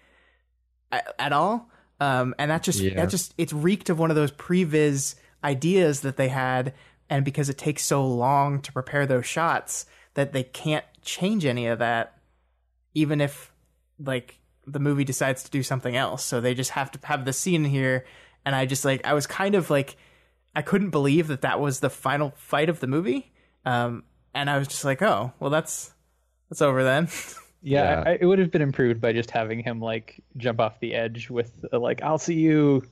at all. And that just it reeked of one of those previs ideas that they had, and because it takes so long to prepare those shots that they can't change any of that, even if like the movie decides to do something else. So they just have to have the scene here, and I just I was kind of like, I couldn't believe that was the final fight of the movie. And I was just like, oh, well, that's over then. It would have been improved by just having him like jump off the edge with like, I'll see you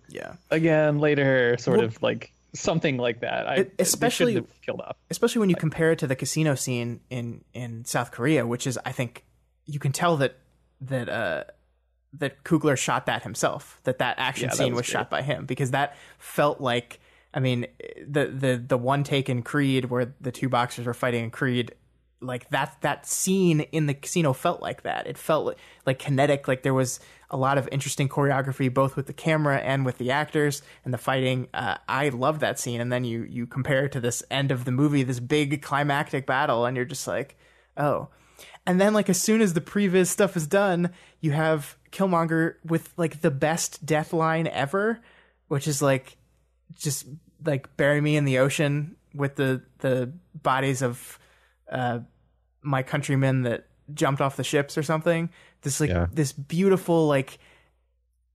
again later, sort of like something like that. Especially have killed off. Especially when you compare it to the casino scene in South Korea, which is, I think you can tell that Coogler shot that himself, that action scene was shot by him, because that felt like, I mean, the one take in Creed where the two boxers were fighting in Creed, like that scene in the casino felt like that. It felt like kinetic. Like there was a lot of interesting choreography, both with the camera and with the actors and the fighting. I love that scene. And then you compare it to this end of the movie, this big climactic battle, and you're just like, oh. And then like as soon as the previs stuff is done, you have Killmonger with like the best death line ever, which is like just like bury me in the ocean with the bodies of my countrymen that jumped off the ships or something. This like this beautiful like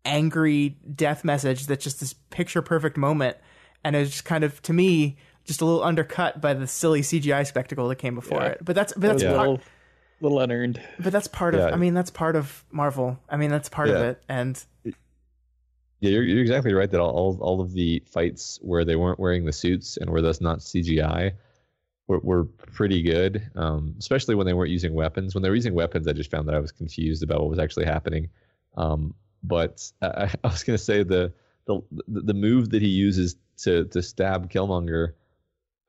angry death message that's just this picture perfect moment, and it's just kind of, to me, just a little undercut by the silly CGI spectacle that came before it. But that's little unearned. But that's part of. I mean, that's part of Marvel. I mean, that's part of it. And yeah, you're exactly right that all of the fights where they weren't wearing the suits and where that's not CGI were pretty good. Especially when they weren't using weapons. When they were using weapons, I just found that I was confused about what was actually happening. But I was going to say the move that he uses to stab Killmonger,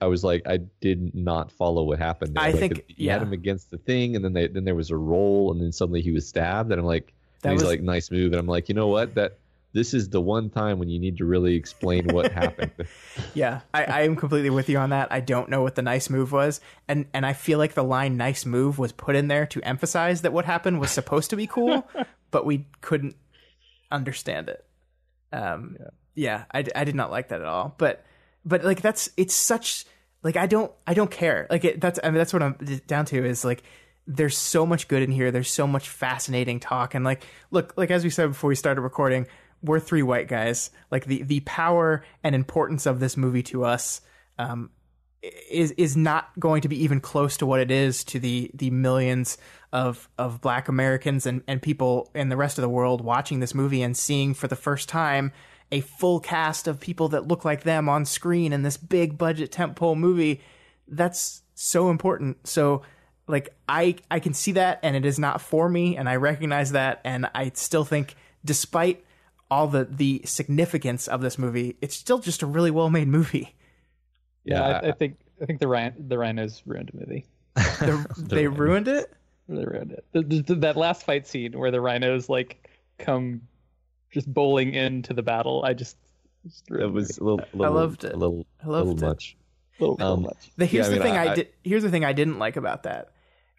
I was like, I did not follow what happened there. I like think he had him against the thing, and then there was a roll, and then suddenly he was stabbed, and I'm like, he's like, nice move, and I'm like, you know what, this is the one time when you need to really explain what happened. Yeah, I am completely with you on that. I don't know what the nice move was, and I feel like the line "nice move" was put in there to emphasize that what happened was supposed to be cool, but we couldn't understand it. I did not like that at all. But like it's such like I don't care. Like that's what I'm down to, is like there's so much good in here. There's so much fascinating talk, and like look, like as we said before we started recording, we're three white guys. Like the power and importance of this movie to us is not going to be even close to what it is to the millions of Black Americans and people in the rest of the world watching this movie and seeing for the first time a full cast of people that look like them on screen in this big budget tentpole movie. That's so important. So like I can see that, and it is not for me, and I recognize that, and I still think, despite all the significance of this movie, it's still just a really well made movie. Yeah, I think the Rhinos ruined the movie. They ruined it. They ruined it. That last fight scene where the Rhinos like come just bowling into the battle, it was a little. I loved it. A little much. Here's the thing I didn't like about that.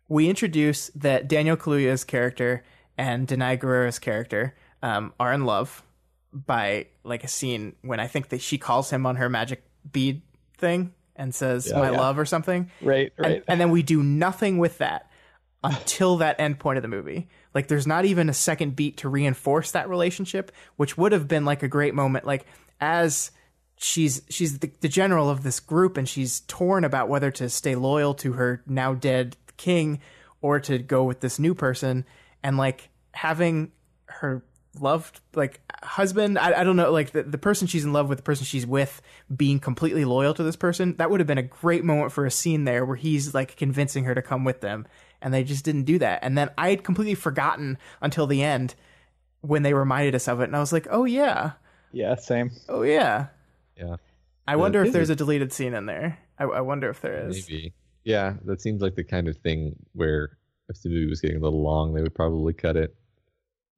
We introduce that Daniel Kaluuya's character and Denai Guerrero's character are in love by like a scene when I think that she calls him on her magic bead thing and says my love or something. Right. And then we do nothing with that until that end point of the movie. Like there's not even a second beat to reinforce that relationship, which would have been like a great moment. Like as she's the general of this group, and she's torn about whether to stay loyal to her now dead king or to go with this new person, and like having her loved like husband, I don't know, like the person she's in love with, the person she's with, being completely loyal to this person. That would have been a great moment for a scene there where he's like convincing her to come with them, and they just didn't do that. And then I had completely forgotten until the end when they reminded us of it, and I was like, oh yeah, same. Oh yeah. I wonder if there's a deleted scene in there. I wonder if there is. Maybe. Yeah, that seems like the kind of thing where if the movie was getting a little long, they would probably cut it.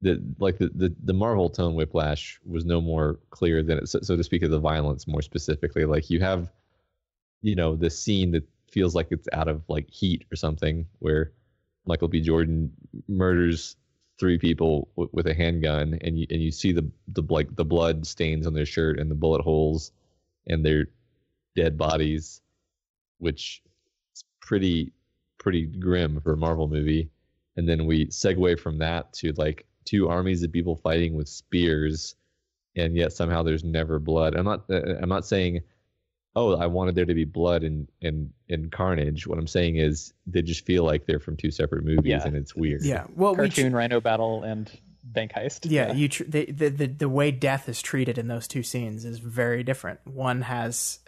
The Marvel tone whiplash was no more clear than it, so to speak, of the violence more specifically. Like you have, this scene that feels like it's out of like Heat or something, where Michael B. Jordan murders 3 people with a handgun, and you see the blood stains on their shirt and the bullet holes and their dead bodies, which is pretty grim for a Marvel movie. And then we segue from that to like 2 armies of people fighting with spears, and yet somehow there's never blood. I'm not saying, oh, I wanted there to be blood and carnage. What I'm saying is they just feel like they're from 2 separate movies, and it's weird. Yeah, well, cartoon rhino battle and bank heist. Yeah, the way death is treated in those 2 scenes is very different. One has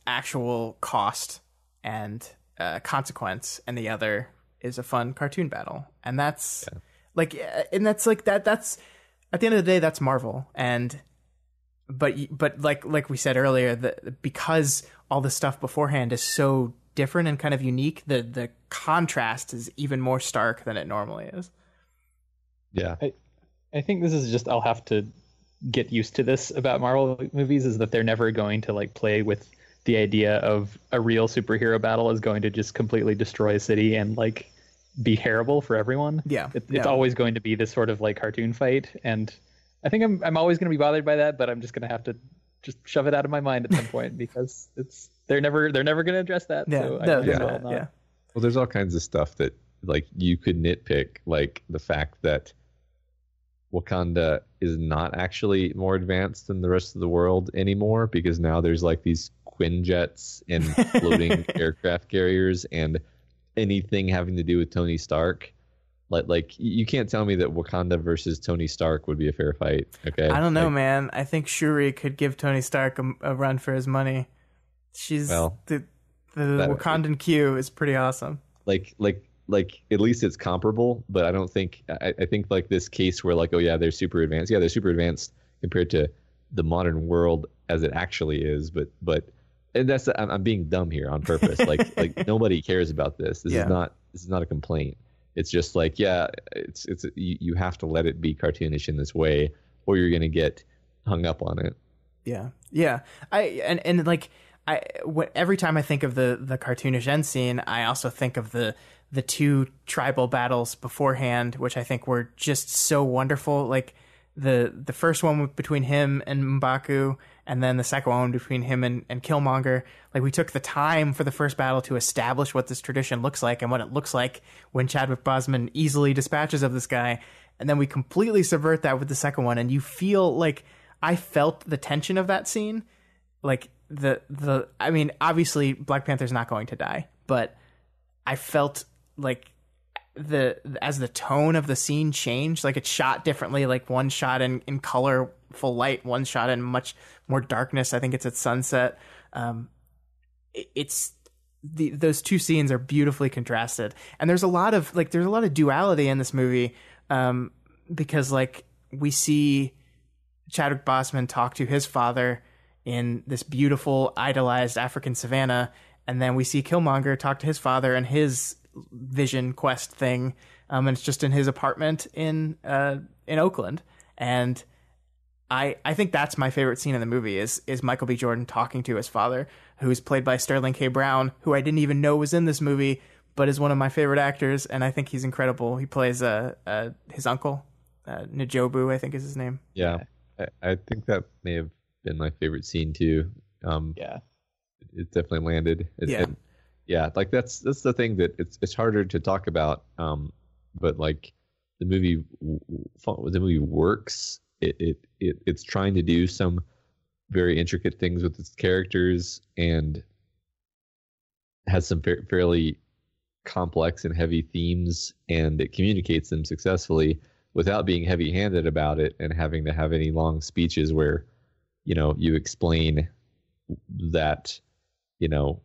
actual cost and consequence, and the other is a fun cartoon battle, and that's like that's at the end of the day, that's Marvel. And but like we said earlier, because all the stuff beforehand is so different and kind of unique, the contrast is even more stark than it normally is. Yeah. I think this is just, I'll have to get used to this about Marvel movies, is that they're never going to like play with the idea of a real superhero battle is going to just completely destroy a city and like be terrible for everyone. Yeah. It's always going to be this sort of like cartoon fight. And I think I'm always going to be bothered by that, but I'm just going to have to just shove it out of my mind at some point because they're never going to address that. Yeah. So Yeah. Well, there's all kinds of stuff that like you could nitpick, like the fact that Wakanda is not actually more advanced than the rest of the world anymore, because now there's like these Quinjets and floating aircraft carriers and anything having to do with Tony Stark. Like you can't tell me that Wakanda versus Tony Stark would be a fair fight. Okay, I don't know, man. I think Shuri could give Tony Stark a run for his money. She's the Wakandan Q is pretty awesome. Like at least it's comparable, but I don't think I think like this case where like, oh yeah, they're super advanced. Yeah, they're super advanced compared to the modern world as it actually is, but and that's I'm being dumb here on purpose. like nobody cares about this. This is not a complaint. It's just like, yeah, it's you have to let it be cartoonish in this way or you're going to get hung up on it. Yeah. Yeah. Every time I think of the cartoonish end scene, I also think of the two tribal battles beforehand, which I think were just so wonderful. Like the first one between him and M'Baku, and then the second one between him and Killmonger. Like, we took the time for the first battle to establish what this tradition looks like and what it looks like when Chadwick Boseman easily dispatches of this guy. And then we completely subvert that with the second one. And you feel like I felt the tension of that scene. Like I mean, obviously Black Panther's not going to die, but I felt like as the tone of the scene changed, like it's shot differently, like one shot in colorful light, one shot in much more darkness. I think it's at sunset. Those two scenes are beautifully contrasted, and there's a lot of duality in this movie, because like we see Chadwick Boseman talk to his father in this beautiful idolized African savannah, and then we see Killmonger talk to his father and his vision quest thing, and it's just in his apartment in Oakland. And I think that's my favorite scene in the movie is Michael B. Jordan talking to his father, who's played by Sterling K. Brown, who I didn't even know was in this movie, but is one of my favorite actors, and I think he's incredible. He plays his uncle, Njobu, I think is his name. Yeah, I think that may have been my favorite scene too. It definitely landed. Yeah, like that's the thing that it's harder to talk about. But like the movie works. It's trying to do some very intricate things with its characters and has some fairly complex and heavy themes, and it communicates them successfully without being heavy-handed about it and having to have any long speeches where, you know, you explain that, you know,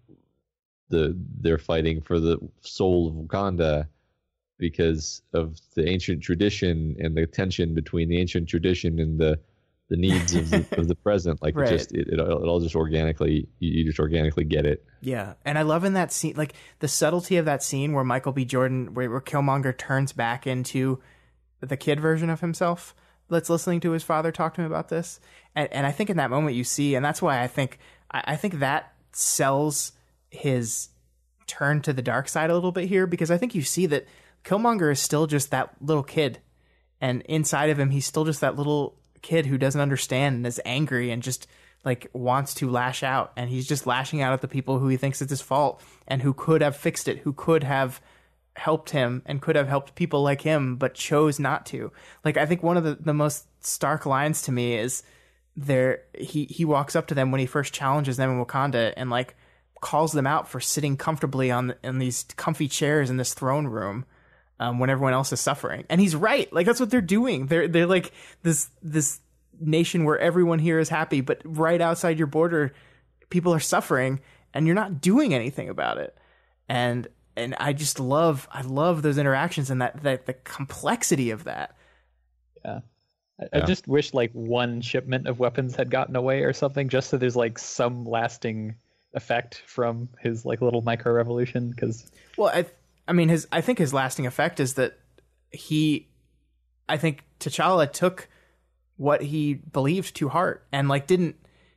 they're fighting for the soul of Wakanda because of the ancient tradition and the tension between the ancient tradition and the needs of the present. Like, right. it all just organically, you just organically get it. Yeah. And I love in that scene, like the subtlety of that scene where Michael B. Jordan, where Killmonger turns back into the kid version of himself that's listening to his father talk to him about this. And I think in that moment you see, and that's why I think that sells his turn to the dark side a little bit here, because I think you see that Killmonger is still just that little kid, and inside of him he's still just that little kid who doesn't understand and is angry and just like wants to lash out, and he's just lashing out at the people who he thinks it's his fault and who could have fixed it, who could have helped him and could have helped people like him but chose not to. Like, I think one of the most stark lines to me is he walks up to them when he first challenges them in Wakanda and like calls them out for sitting comfortably in these comfy chairs in this throne room when everyone else is suffering. And he's right. Like, that's what they're doing. They're like this nation where everyone here is happy, but right outside your border, people are suffering and you're not doing anything about it. And I love those interactions and that the complexity of that. Yeah. I just wish like one shipment of weapons had gotten away or something, just so there's like some lasting effect from his like little micro revolution? Because I think his lasting effect is that I think T'Challa took what he believed to heart and like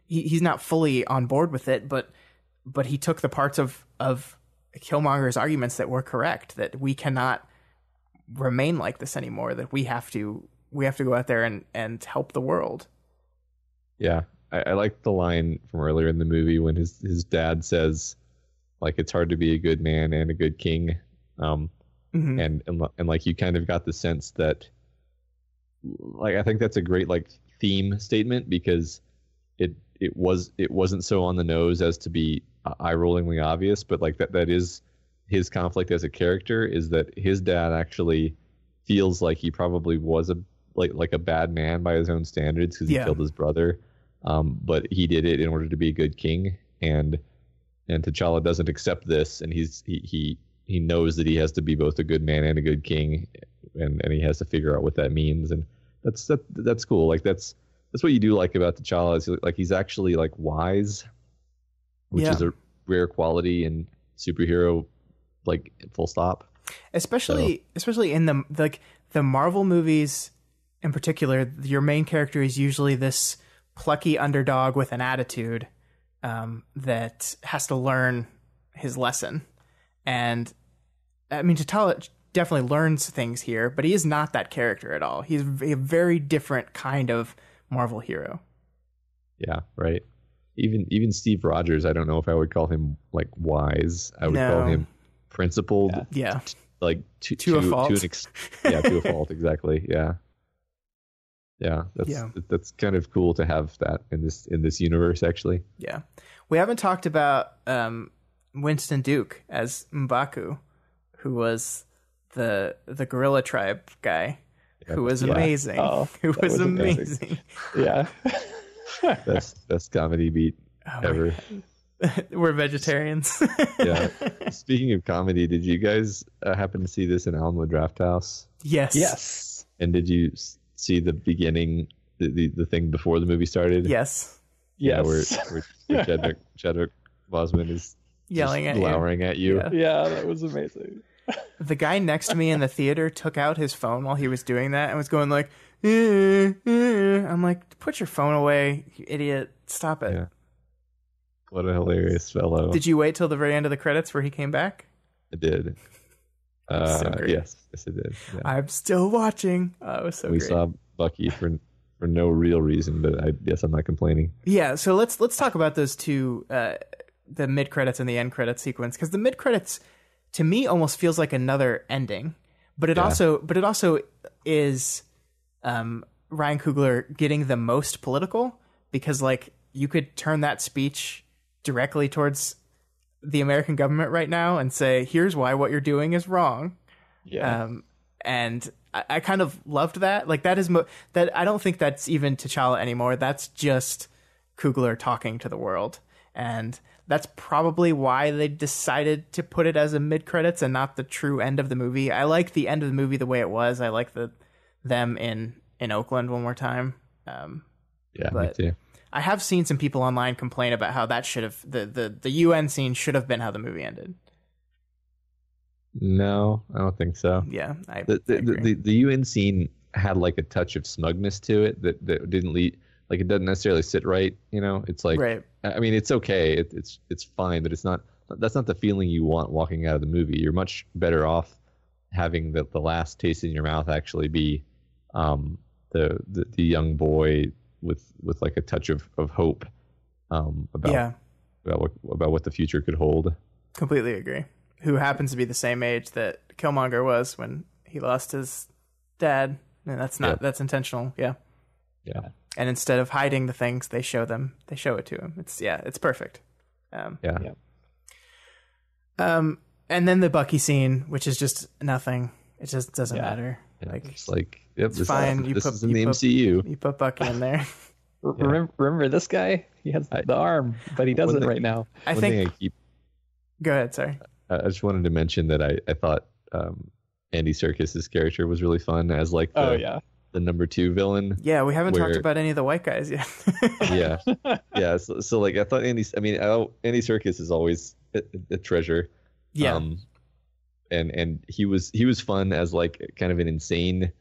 he's not fully on board with it, but he took the parts of Killmonger's arguments that were correct, that we cannot remain like this anymore, that we have to go out there and help the world. Yeah. I like the line from earlier in the movie when his dad says, like, it's hard to be a good man and a good king. And like you kind of got the sense that, like, I think that's a great like theme statement, because it wasn't so on the nose as to be eye-rollingly obvious, but like that is his conflict as a character, is that his dad actually feels like he probably was a bad man by his own standards, because he killed his brother. But he did it in order to be a good king, and T'Challa doesn't accept this, and he knows that he has to be both a good man and a good king, and he has to figure out what that means, and that's cool. Like that's what you do like about T'Challa, is like he's actually like wise, which is a rare quality in superhero, like full stop. Especially in the Marvel movies in particular, your main character is usually this plucky underdog with an attitude that has to learn his lesson. And I mean, T'Challa definitely learns things here, but he is not that character at all. He's a very different kind of Marvel hero. Yeah, right. Even Steve Rogers, I don't know if I would call him like wise. I would call him principled. Yeah. Like to a fault. To a fault, exactly. Yeah. Yeah, that's kind of cool to have that in this universe, actually. Yeah, we haven't talked about Winston Duke as M'Baku, who was the gorilla tribe guy, who was amazing. Oh, who was amazing. Yeah, best comedy beat ever. We're vegetarians. Yeah. Speaking of comedy, did you guys happen to see this in Alamo Drafthouse? Yes. And did you see the beginning, the thing before the movie started? Yes. Yeah, where Chadwick Boseman is yelling at glowering at you. Yeah, that was amazing. The guy next to me in the theater took out his phone while he was doing that and was going like, I'm like, put your phone away, you idiot. Stop it. Yeah. What a hilarious fellow. Did you wait till the very end of the credits where he came back? I did. Yes, I did. Yeah. I'm still watching. Oh, it was so we great. saw Bucky for no real reason, but I'm not complaining. Yeah, so let's talk about those two, the mid credits and the end credit sequence, because the mid credits to me almost feels like another ending, but it also is Ryan Coogler getting the most political, because like you could turn that speech directly towards the American government right now and say, here's why what you're doing is wrong. Yeah. And I kind of loved that. Like that is that I don't think that's even T'Challa anymore. That's just Coogler talking to the world. And that's probably why they decided to put it as a mid credits and not the true end of the movie. I like the end of the movie the way it was. I like them in Oakland one more time. Me too. I have seen some people online complain about how that should have the UN scene should have been how the movie ended. No, I don't think so. Yeah, I agree. The UN scene had like a touch of smugness to it that didn't lead, like it doesn't necessarily sit right. You know, it's like, right. I mean, it's okay, it's fine, but it's not. That's not the feeling you want walking out of the movie. You're much better off having the last taste in your mouth actually be the young boy with like a touch of hope about what the future could hold. Completely agree. Who happens to be the same age that Killmonger was when he lost his dad, and that's intentional. Yeah. And instead of hiding the things, they show it to him. It's perfect. And then the Bucky scene, which is just nothing. It just doesn't matter. Yeah, it's like, yep, it's fine. This is in the MCU. You put Bucky in there. Remember this guy? He has the arm, but he doesn't right now. Go ahead, sorry. I just wanted to mention that I thought Andy Serkis's character was really fun as like the the number 2 villain. Yeah, we haven't talked about any of the white guys yet. yeah. So like I thought Andy Serkis is always a treasure. Yeah. And he was fun as like kind of an insane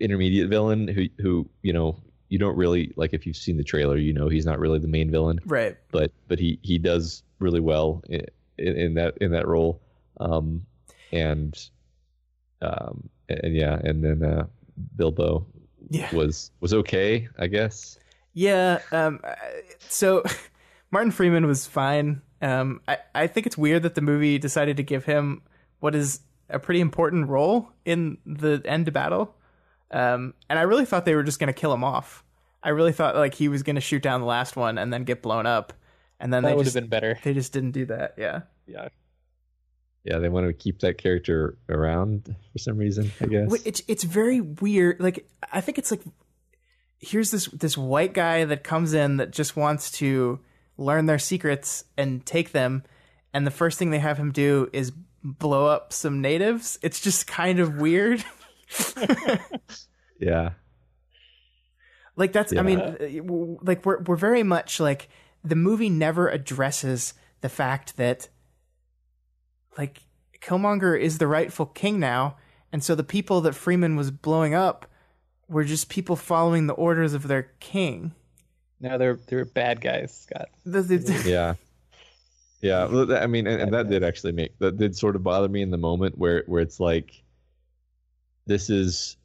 intermediate villain who you don't really like. If you've seen the trailer, he's not really the main villain, right? But he does really well in that role. And then Bilbo was okay, I guess. Yeah. So Martin Freeman was fine. I think it's weird that the movie decided to give him what is a pretty important role in the end of battle. And I really thought they were just going to kill him off. I really thought like he was going to shoot down the last one and then get blown up. And then that would have been better. They just didn't do that. Yeah. Yeah, they wanted to keep that character around for some reason, I guess. It's very weird. Like, I think it's like, here's this white guy that comes in that just wants to learn their secrets and take them, and the first thing they have him do is blow up some natives. It's just kind of weird. Yeah. Like that's, I mean, like we're very much like, the movie never addresses the fact that like Killmonger is the rightful king now, and so the people that Freeman was blowing up were just people following the orders of their king. No, they're bad guys, Scott. Yeah. Well, I mean, and that did sort of bother me in the moment where it's like, this is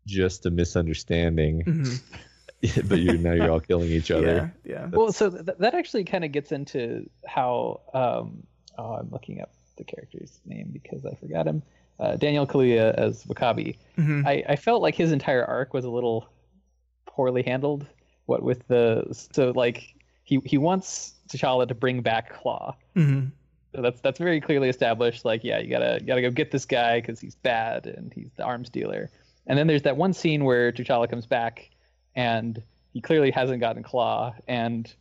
just a misunderstanding, mm-hmm. but you're all killing each other. Yeah. Well, so that actually kind of gets into how. I'm looking up the character's name because I forgot him. Daniel Kaluuya as Wakabi. Mm-hmm. I felt like his entire arc was a little poorly handled. What with so like he wants T'Challa to bring back Claw. Mm-hmm. So that's very clearly established. Like, yeah, you gotta go get this guy because he's bad and he's the arms dealer. And then there's that one scene where T'Challa comes back and he clearly hasn't gotten Claw, and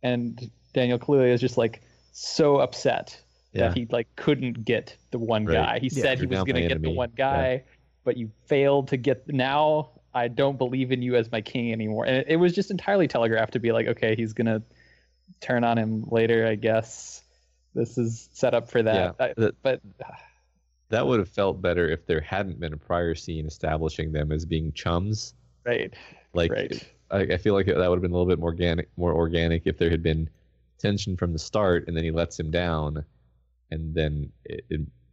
Daniel Kaluuya is just like so upset that he like couldn't get the one guy. He said he was going to get the one guy, but you failed to get. Now I don't believe in you as my king anymore. And it was just entirely telegraphed to be like, okay, he's going to turn on him later, I guess. This is set up for that. Yeah, but that would have felt better if there hadn't been a prior scene establishing them as being chums. Right. Like, I feel like that would have been a little bit more organic if there had been tension from the start, and then he lets him down, and then it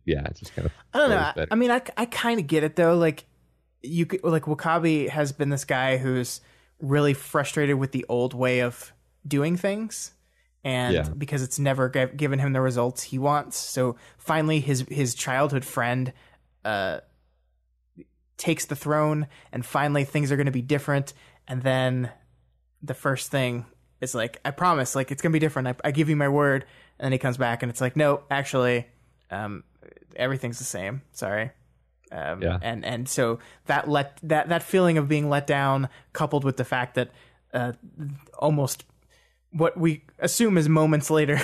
just kind of. I don't know. I mean, I kind of get it though. Like, you could, like, Wakabi has been this guy who's really frustrated with the old way of doing things, and because it's never given him the results he wants. So finally, his childhood friend takes the throne, and finally things are going to be different. And then the first thing is like, I promise, like, it's going to be different. I give you my word. And then he comes back and it's like, no, actually, everything's the same. Sorry. And so that feeling of being let down, coupled with the fact that almost what we assume is moments later,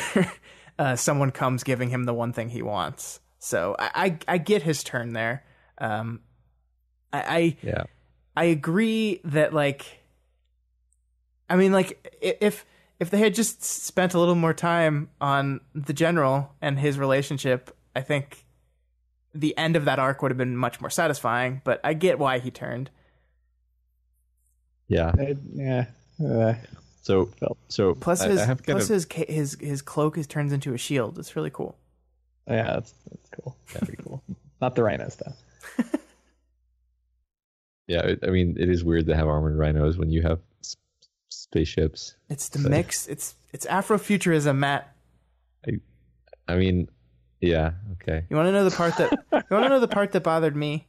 someone comes giving him the one thing he wants. So I get his turn there. I agree that, like, I mean, like, if they had just spent a little more time on the general and his relationship, I think the end of that arc would have been much more satisfying. But I get why he turned. Yeah. So plus his cloak turns into a shield. It's really cool. Yeah, that's cool. Pretty cool. Not the rhinos though. Yeah, I mean, it is weird to have armored rhinos when you have spaceships. It's the mix. It's Afrofuturism, Matt. I mean, yeah, okay. You want to know the part that bothered me?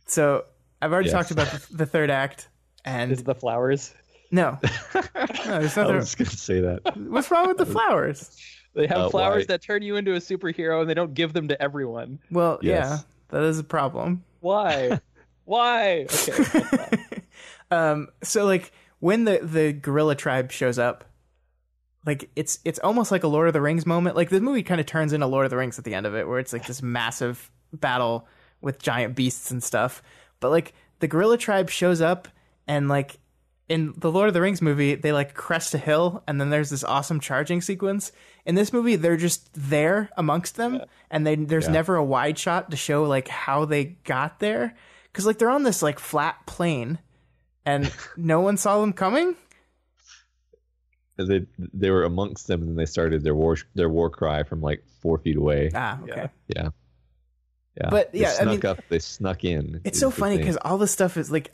So I've already talked about the third act, and is the flowers? No, there's nothing. I was going to say that. What's wrong with the flowers? They have flowers that turn you into a superhero, and they don't give them to everyone. Well, yeah, that is a problem. Why? Why? Okay. So, like, when the gorilla tribe shows up, like, it's almost like a Lord of the Rings moment. Like, the movie kind of turns into Lord of the Rings at the end of it, where it's like this massive battle with giant beasts and stuff. But, like, the gorilla tribe shows up, and like in the Lord of the Rings movie, they like crest a hill, and then there's this awesome charging sequence. In this movie, they're just there amongst them, and there's never a wide shot to show like how they got there, because like they're on this like flat plain, and no one saw them coming. They were amongst them, and then they started their war cry from like 4 feet away. Ah, okay. Yeah. But They snuck in. It's so funny because all this stuff is like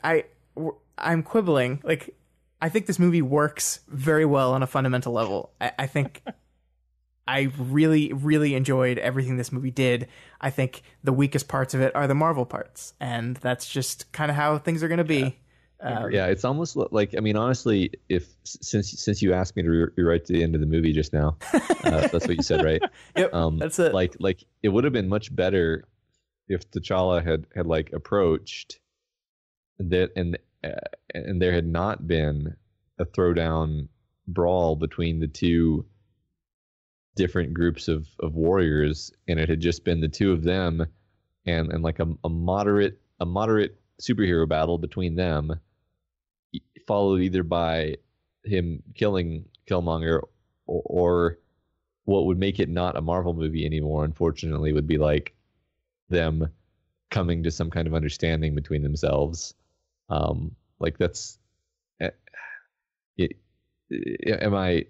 I'm quibbling. Like, I think this movie works very well on a fundamental level. I think I really, really enjoyed everything this movie did. I think the weakest parts of it are the Marvel parts, and that's just kind of how things are going to be. It's almost like, I mean, honestly, since you asked me to rewrite to the end of the movie just now, that's what you said, right? Yep, that's it. Like it would have been much better if T'Challa had like approached that, and there had not been a throwdown brawl between the two different groups of warriors, and it had just been the two of them, and like a moderate superhero battle between them, followed either by him killing Killmonger, or what would make it not a Marvel movie anymore, unfortunately, would be like them coming to some kind of understanding between themselves. Like that's am I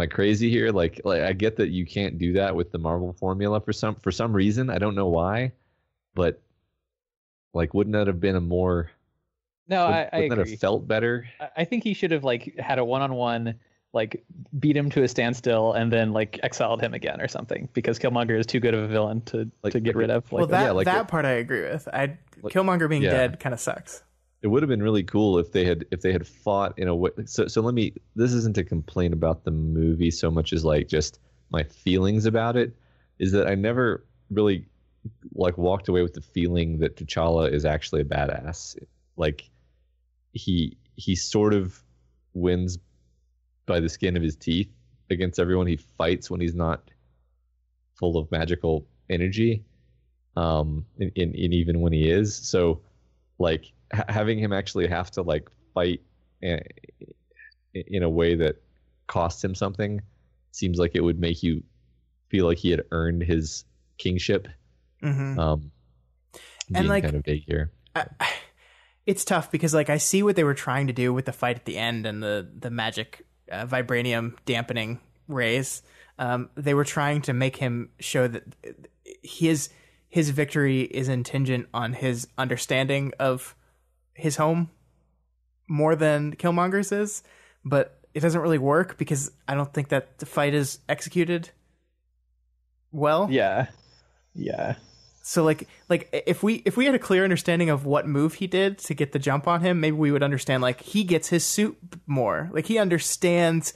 crazy here? Like I get that you can't do that with the Marvel formula for some reason. I don't know why, but like, wouldn't that have been a more? No, I agree. Wouldn't that have felt better? I think he should have like had a one-on-one, like beat him to a standstill, and then like exiled him again or something, because Killmonger is too good of a villain to get rid of. Like, that part I agree with. Killmonger being dead kind of sucks. It would have been really cool if they had fought in a way. So let me. This isn't a complaint about the movie so much as like just my feelings about it. Is that I never really like walked away with the feeling that T'Challa is actually a badass. Like he sort of wins by the skin of his teeth against everyone he fights when he's not full of magical energy. And even when he is, so like having him actually have to like fight in a way that costs him something seems like it would make you feel like he had earned his kingship. Mm-hmm. And like kind of vague here. It's tough because like I see what they were trying to do with the fight at the end and the magic vibranium dampening rays. They were trying to make him show that his victory is contingent on his understanding of his home more than Killmonger's is, but it doesn't really work because I don't think that the fight is executed well. Yeah. So like if we had a clear understanding of what move he did to get the jump on him, maybe we would understand like he gets his suit more. Like he understands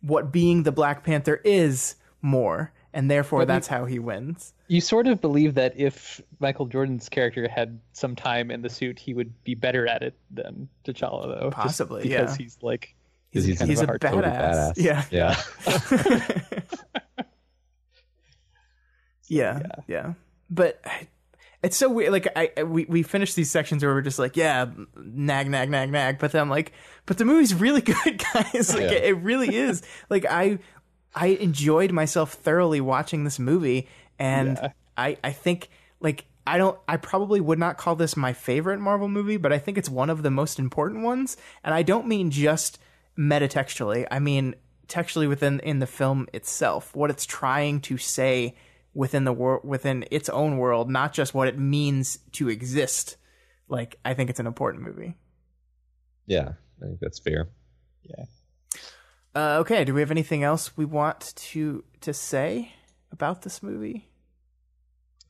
what being the Black Panther is more, and therefore that's how he wins. You sort of believe that if Michael Jordan's character had some time in the suit, he would be better at it than T'Challa, though. Possibly, because he's like he's a badass. Yeah. But it's so weird. Like we finished these sections where we're just like, nag. But then I'm like, but the movie's really good, guys. Like it really is. Like I enjoyed myself thoroughly watching this movie, and I think like I probably would not call this my favorite Marvel movie, but I think it's one of the most important ones. And I don't mean just metatextually. I mean textually in the film itself, what it's trying to say within the within its own world, not just what it means to exist. Like I think it's an important movie. Yeah, I think that's fair. Yeah. Okay, do we have anything else we want to say about this movie?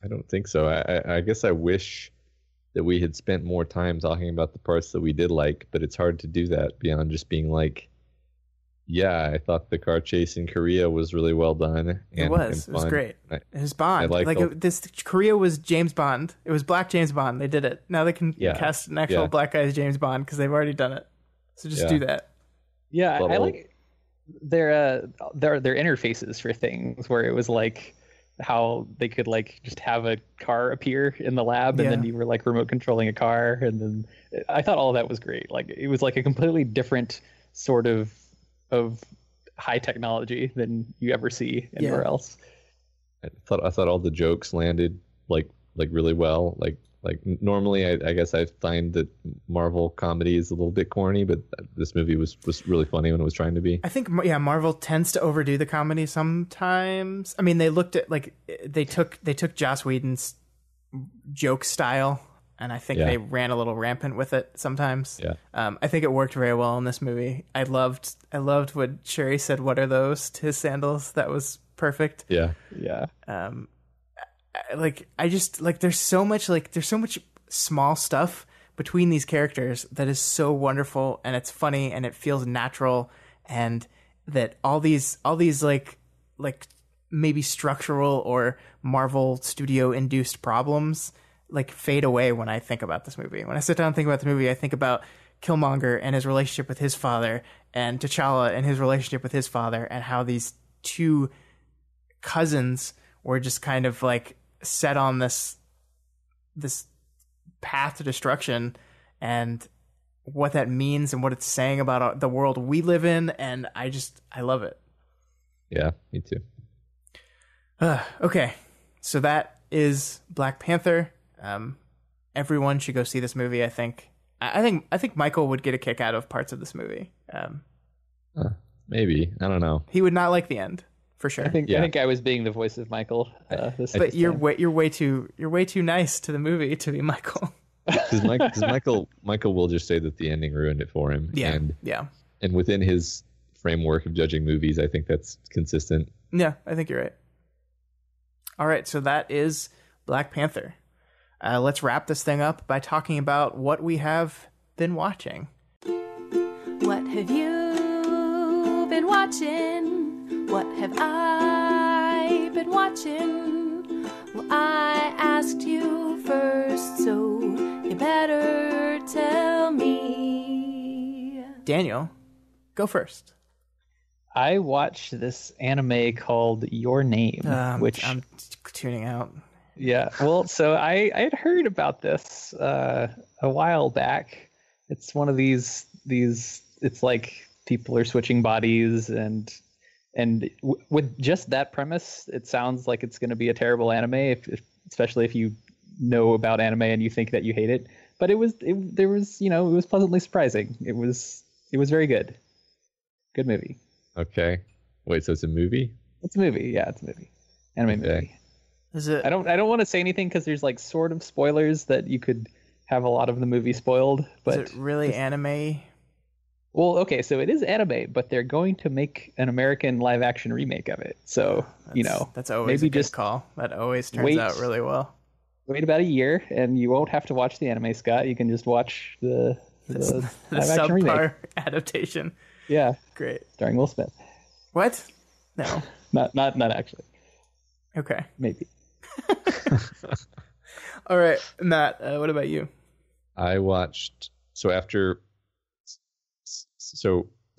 I don't think so. I guess I wish that we had spent more time talking about the parts that we did like, but it's hard to do that beyond just being like, yeah, I thought the car chase in Korea was really well done. It was great. His Bond. This Korea was James Bond. It was Black James Bond. They did it. Now they can cast an actual black guy as James Bond because they've already done it. So just do that. Yeah, I like their interfaces for things where it was like how they could like just have a car appear in the lab, and then you were like remote controlling a car, and then I thought all of that was great. Like it was like a completely different sort of high technology than you ever see anywhere else. I thought all the jokes landed like really well. Like normally, I guess I find that Marvel comedy is a little bit corny, but this movie was really funny when it was trying to be. I think Marvel tends to overdo the comedy sometimes. I mean, they looked at like they took Joss Whedon's joke style, and I think they ran a little rampant with it sometimes. Yeah. I think it worked very well in this movie. I loved when Sherry said, "What are those?" to his sandals. That was perfect. Yeah. There's so much small stuff between these characters that is so wonderful, and it's funny, and it feels natural, and that all these like maybe structural or Marvel studio induced problems like fade away when I think about this movie. When I sit down and think about the movie, I think about Killmonger and his relationship with his father, and T'Challa and his relationship with his father, and how these two cousins were just kind of like set on this path to destruction, and what that means and what it's saying about the world we live in. And I love it. Yeah, me too. Okay, so that is Black Panther. Everyone should go see this movie. I think Michael would get a kick out of parts of this movie. Maybe, I don't know. He would not like the end, for sure. I think I was being the voice of Michael. But you're way too nice to the movie to be Michael. Because Michael will just say that the ending ruined it for him. And within his framework of judging movies, I think that's consistent. Yeah, I think you're right. All right, so that is Black Panther. Let's wrap this thing up by talking about what we have been watching. What have you been watching? What have I been watching? Well, I asked you first, so you better tell me. Daniel, go first. I watched this anime called Your Name, which I'm tuning out. Yeah, well, so I had heard about this a while back. It's one of these. It's like people are switching bodies, and with just that premise, it sounds like it's going to be a terrible anime, especially if you know about anime and you think that you hate it. But it was pleasantly surprising. It was very good. Good movie. Okay. Wait, so it's a movie? It's a movie. Yeah, it's a movie. Anime movie. Is it? I don't want to say anything because there's like sort of spoilers that you could have a lot of the movie spoiled. But is it really anime? Well, okay, so it is anime, but they're going to make an American live action remake of it. So that's always maybe a good just call. That always turns out really well. Wait about a year, and you won't have to watch the anime, Scott. You can just watch the live action remake adaptation. Yeah, great. Starring Will Smith. What? No, not actually. Okay, maybe. All right, Matt. What about you? I watched. So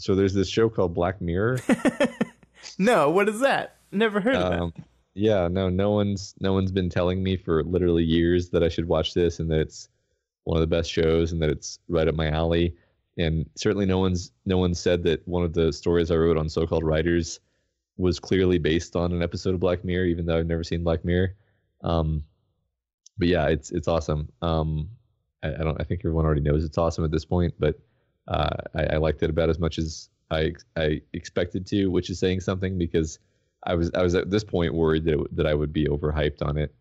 there's this show called Black Mirror. No, what is that? Never heard of that. Yeah, no one's been telling me for literally years that I should watch this, and that it's one of the best shows, and that it's right up my alley. And certainly no one said that one of the stories I wrote on So-Called Writers was clearly based on an episode of Black Mirror, even though I've never seen Black Mirror. But yeah, it's awesome. I think everyone already knows it's awesome at this point, but I liked it about as much as I expected to, which is saying something, because I was at this point worried that I would be overhyped on it.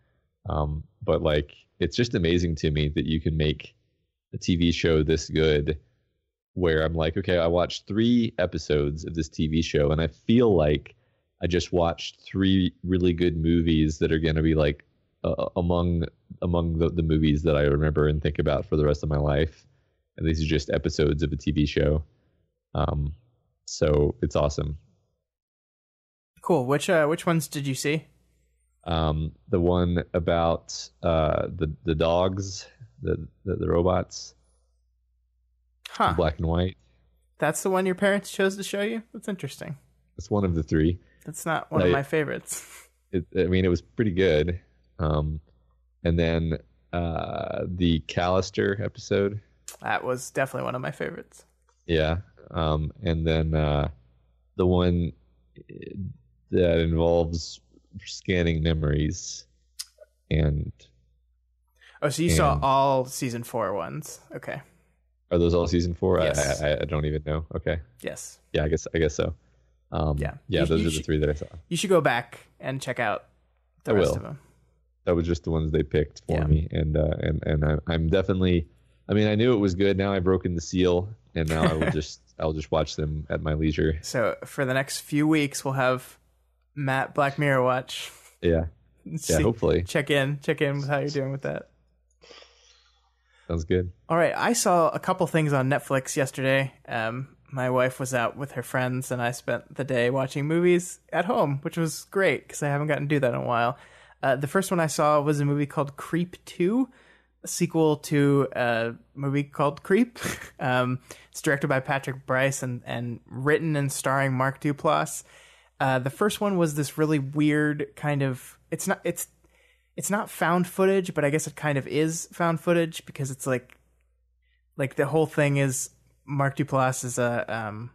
But like, it's just amazing to me that you can make a TV show this good, where I'm like, okay, I watched 3 episodes of this TV show, and I feel like I just watched 3 really good movies that are going to be like among the movies that I remember and think about for the rest of my life. And these are just episodes of a TV show. So it's awesome. Cool. Which ones did you see? The one about the dogs, the robots. Huh. Black and white. That's the one your parents chose to show you? That's interesting. It's one of the 3. That's not one of my favorites. it was pretty good. And then the Callister episode. That was definitely one of my favorites. Yeah. And then the one that involves scanning memories. So you saw all season 4 ones. Okay. Are those all season 4? Yes. I don't even know. Okay. Yes. Yeah, I guess so. Yeah, those are the 3 that I saw. You should go back and check out the rest of them. That was just the ones they picked for me, and I'm definitely. I mean, I knew it was good. Now I've broken the seal, and now I'll just watch them at my leisure. So for the next few weeks, we'll have Matt Black Mirror watch. Yeah. Hopefully check in with how you're doing with that. Sounds good. All right, I saw a couple things on Netflix yesterday. My wife was out with her friends, and I spent the day watching movies at home, which was great because I haven't gotten to do that in a while. The first one I saw was a movie called Creep 2, a sequel to a movie called Creep. It's directed by Patrick Brice and written and starring Mark Duplass. The first one was this really weird kind of... It's not found footage, but I guess it kind of is found footage because it's like the whole thing is Mark Duplass is a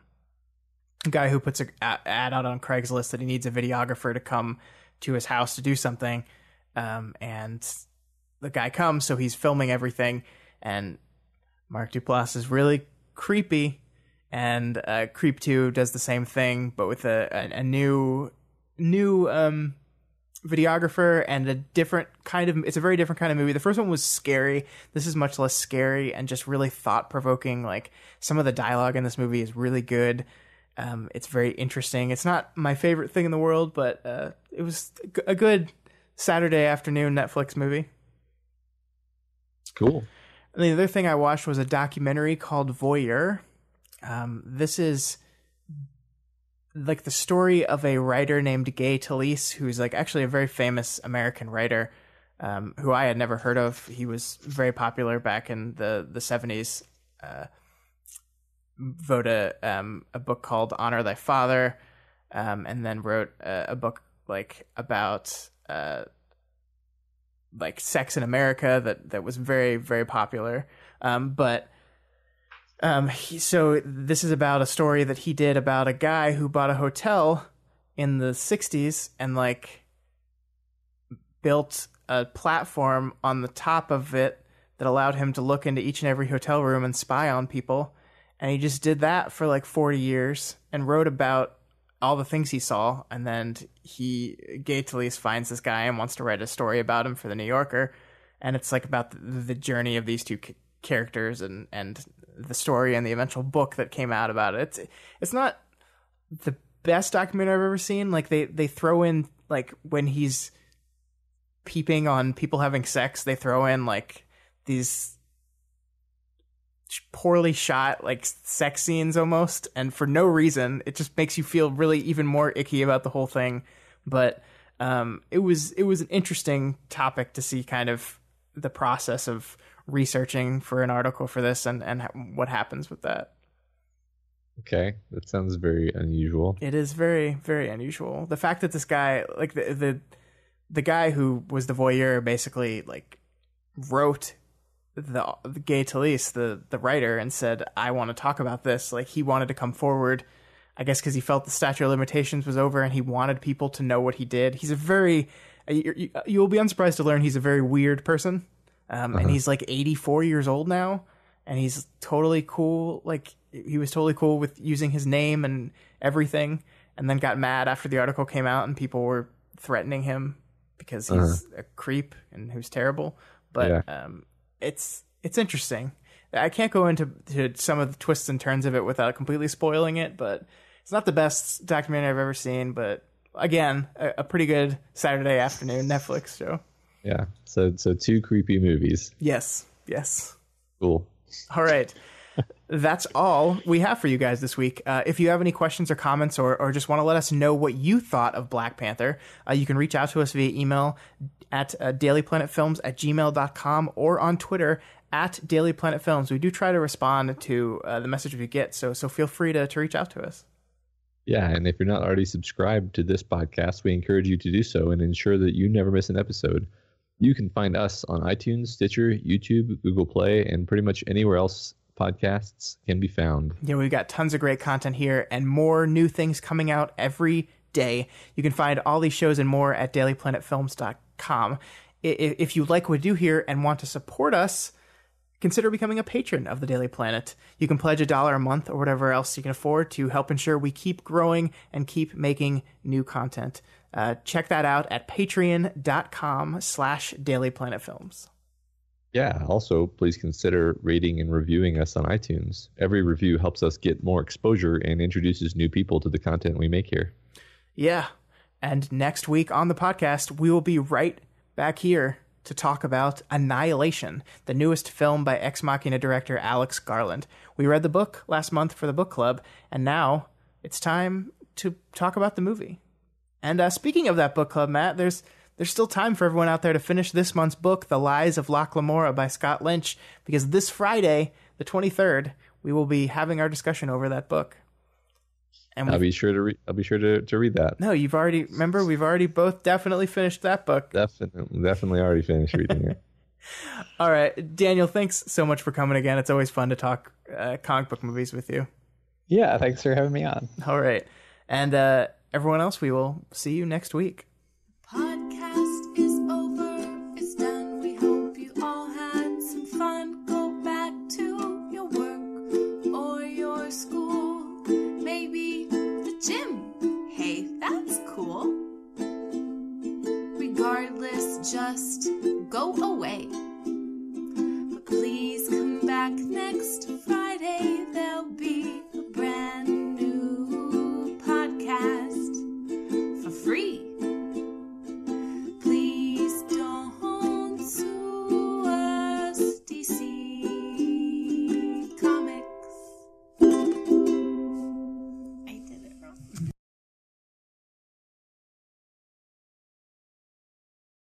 guy who puts an ad out on Craigslist that he needs a videographer to come to his house to do something. And the guy comes, so he's filming everything. And Mark Duplass is really creepy. And Creep 2 does the same thing, but with a new videographer and a different kind of... It's a very different kind of movie. The first one was scary. This is much less scary and just really thought-provoking. Like, some of the dialogue in this movie is really good. It's very interesting. It's not my favorite thing in the world, but it was a good Saturday afternoon Netflix movie. Cool. And the other thing I watched was a documentary called Voyeur. This is like the story of a writer named Daly, who's like actually a very famous American writer, who I had never heard of. He was very popular back in the 70s. Wrote a book called Honor Thy Father, and then wrote a book like about like sex in America that was very, very popular. So this is about a story that he did about a guy who bought a hotel in the 60s and like built a platform on the top of it that allowed him to look into each and every hotel room and spy on people. And he just did that for like 40 years and wrote about all the things he saw. And then Daly finds this guy and wants to write a story about him for the New Yorker. And it's like about the journey of these two characters and the story and the eventual book that came out about it. It's not the best documentary I've ever seen. Like they throw in like when he's peeping on people having sex, they throw in like these poorly shot like sex scenes almost, and for no reason. It just makes you feel really even more icky about the whole thing. But it was an interesting topic to see kind of the process of researching for an article for this and what happens with that. Okay, that sounds very unusual. It is very, very unusual. The fact that this guy, like the guy who was the voyeur, basically like wrote the Daly, the writer, and said, "I want to talk about this." Like he wanted to come forward, I guess, because he felt the statute of limitations was over and he wanted people to know what he did. He's a very, you'll be unsurprised to learn he's a very weird person. And he's like 84 years old now, and he's totally cool. Like he was totally cool with using his name and everything, and then got mad after the article came out and people were threatening him because he's a creep and who's terrible. But it's interesting. I can't go into some of the twists and turns of it without completely spoiling it, but it's not the best documentary I've ever seen. But again, a pretty good Saturday afternoon Netflix show. Yeah. So 2 creepy movies. Yes. Cool. All right. That's all we have for you guys this week. If you have any questions or comments or just want to let us know what you thought of Black Panther, you can reach out to us via email at dailyplanetfilms@gmail.com or on Twitter at dailyplanetfilms. We do try to respond to the messages we get, so feel free to reach out to us. Yeah, and if you're not already subscribed to this podcast, we encourage you to do so and ensure that you never miss an episode. You can find us on iTunes, Stitcher, YouTube, Google Play, and pretty much anywhere else podcasts can be found. Yeah, we've got tons of great content here and more new things coming out every day. You can find all these shows and more at dailyplanetfilms.com. If you like what we do here and want to support us, consider becoming a patron of the Daily Planet. You can pledge $1 a month or whatever else you can afford to help ensure we keep growing and keep making new content. Check that out at patreon.com/dailyplanetfilms. Yeah, also, please consider rating and reviewing us on iTunes. Every review helps us get more exposure and introduces new people to the content we make here. Yeah, and next week on the podcast, we will be right back here to talk about Annihilation, the newest film by Ex Machina director Alex Garland. We read the book last month for the book club, and now it's time to talk about the movie. And speaking of that book club, Matt, there's still time for everyone out there to finish this month's book, The Lies of Locke Lamora by Scott Lynch, because this Friday, the 23rd, we will be having our discussion over that book. And I'll be sure to read that. No, we've already both definitely finished that book. Definitely already finished reading it. All right, Daniel, thanks so much for coming again. It's always fun to talk comic book movies with you. Yeah, thanks for having me on. All right. And everyone else, we will see you next week. Podcast is over. It's done. We hope you all had some fun. Go back to your work or your school. Maybe the gym. Hey, that's cool. Regardless, just go away. But please come back next Friday.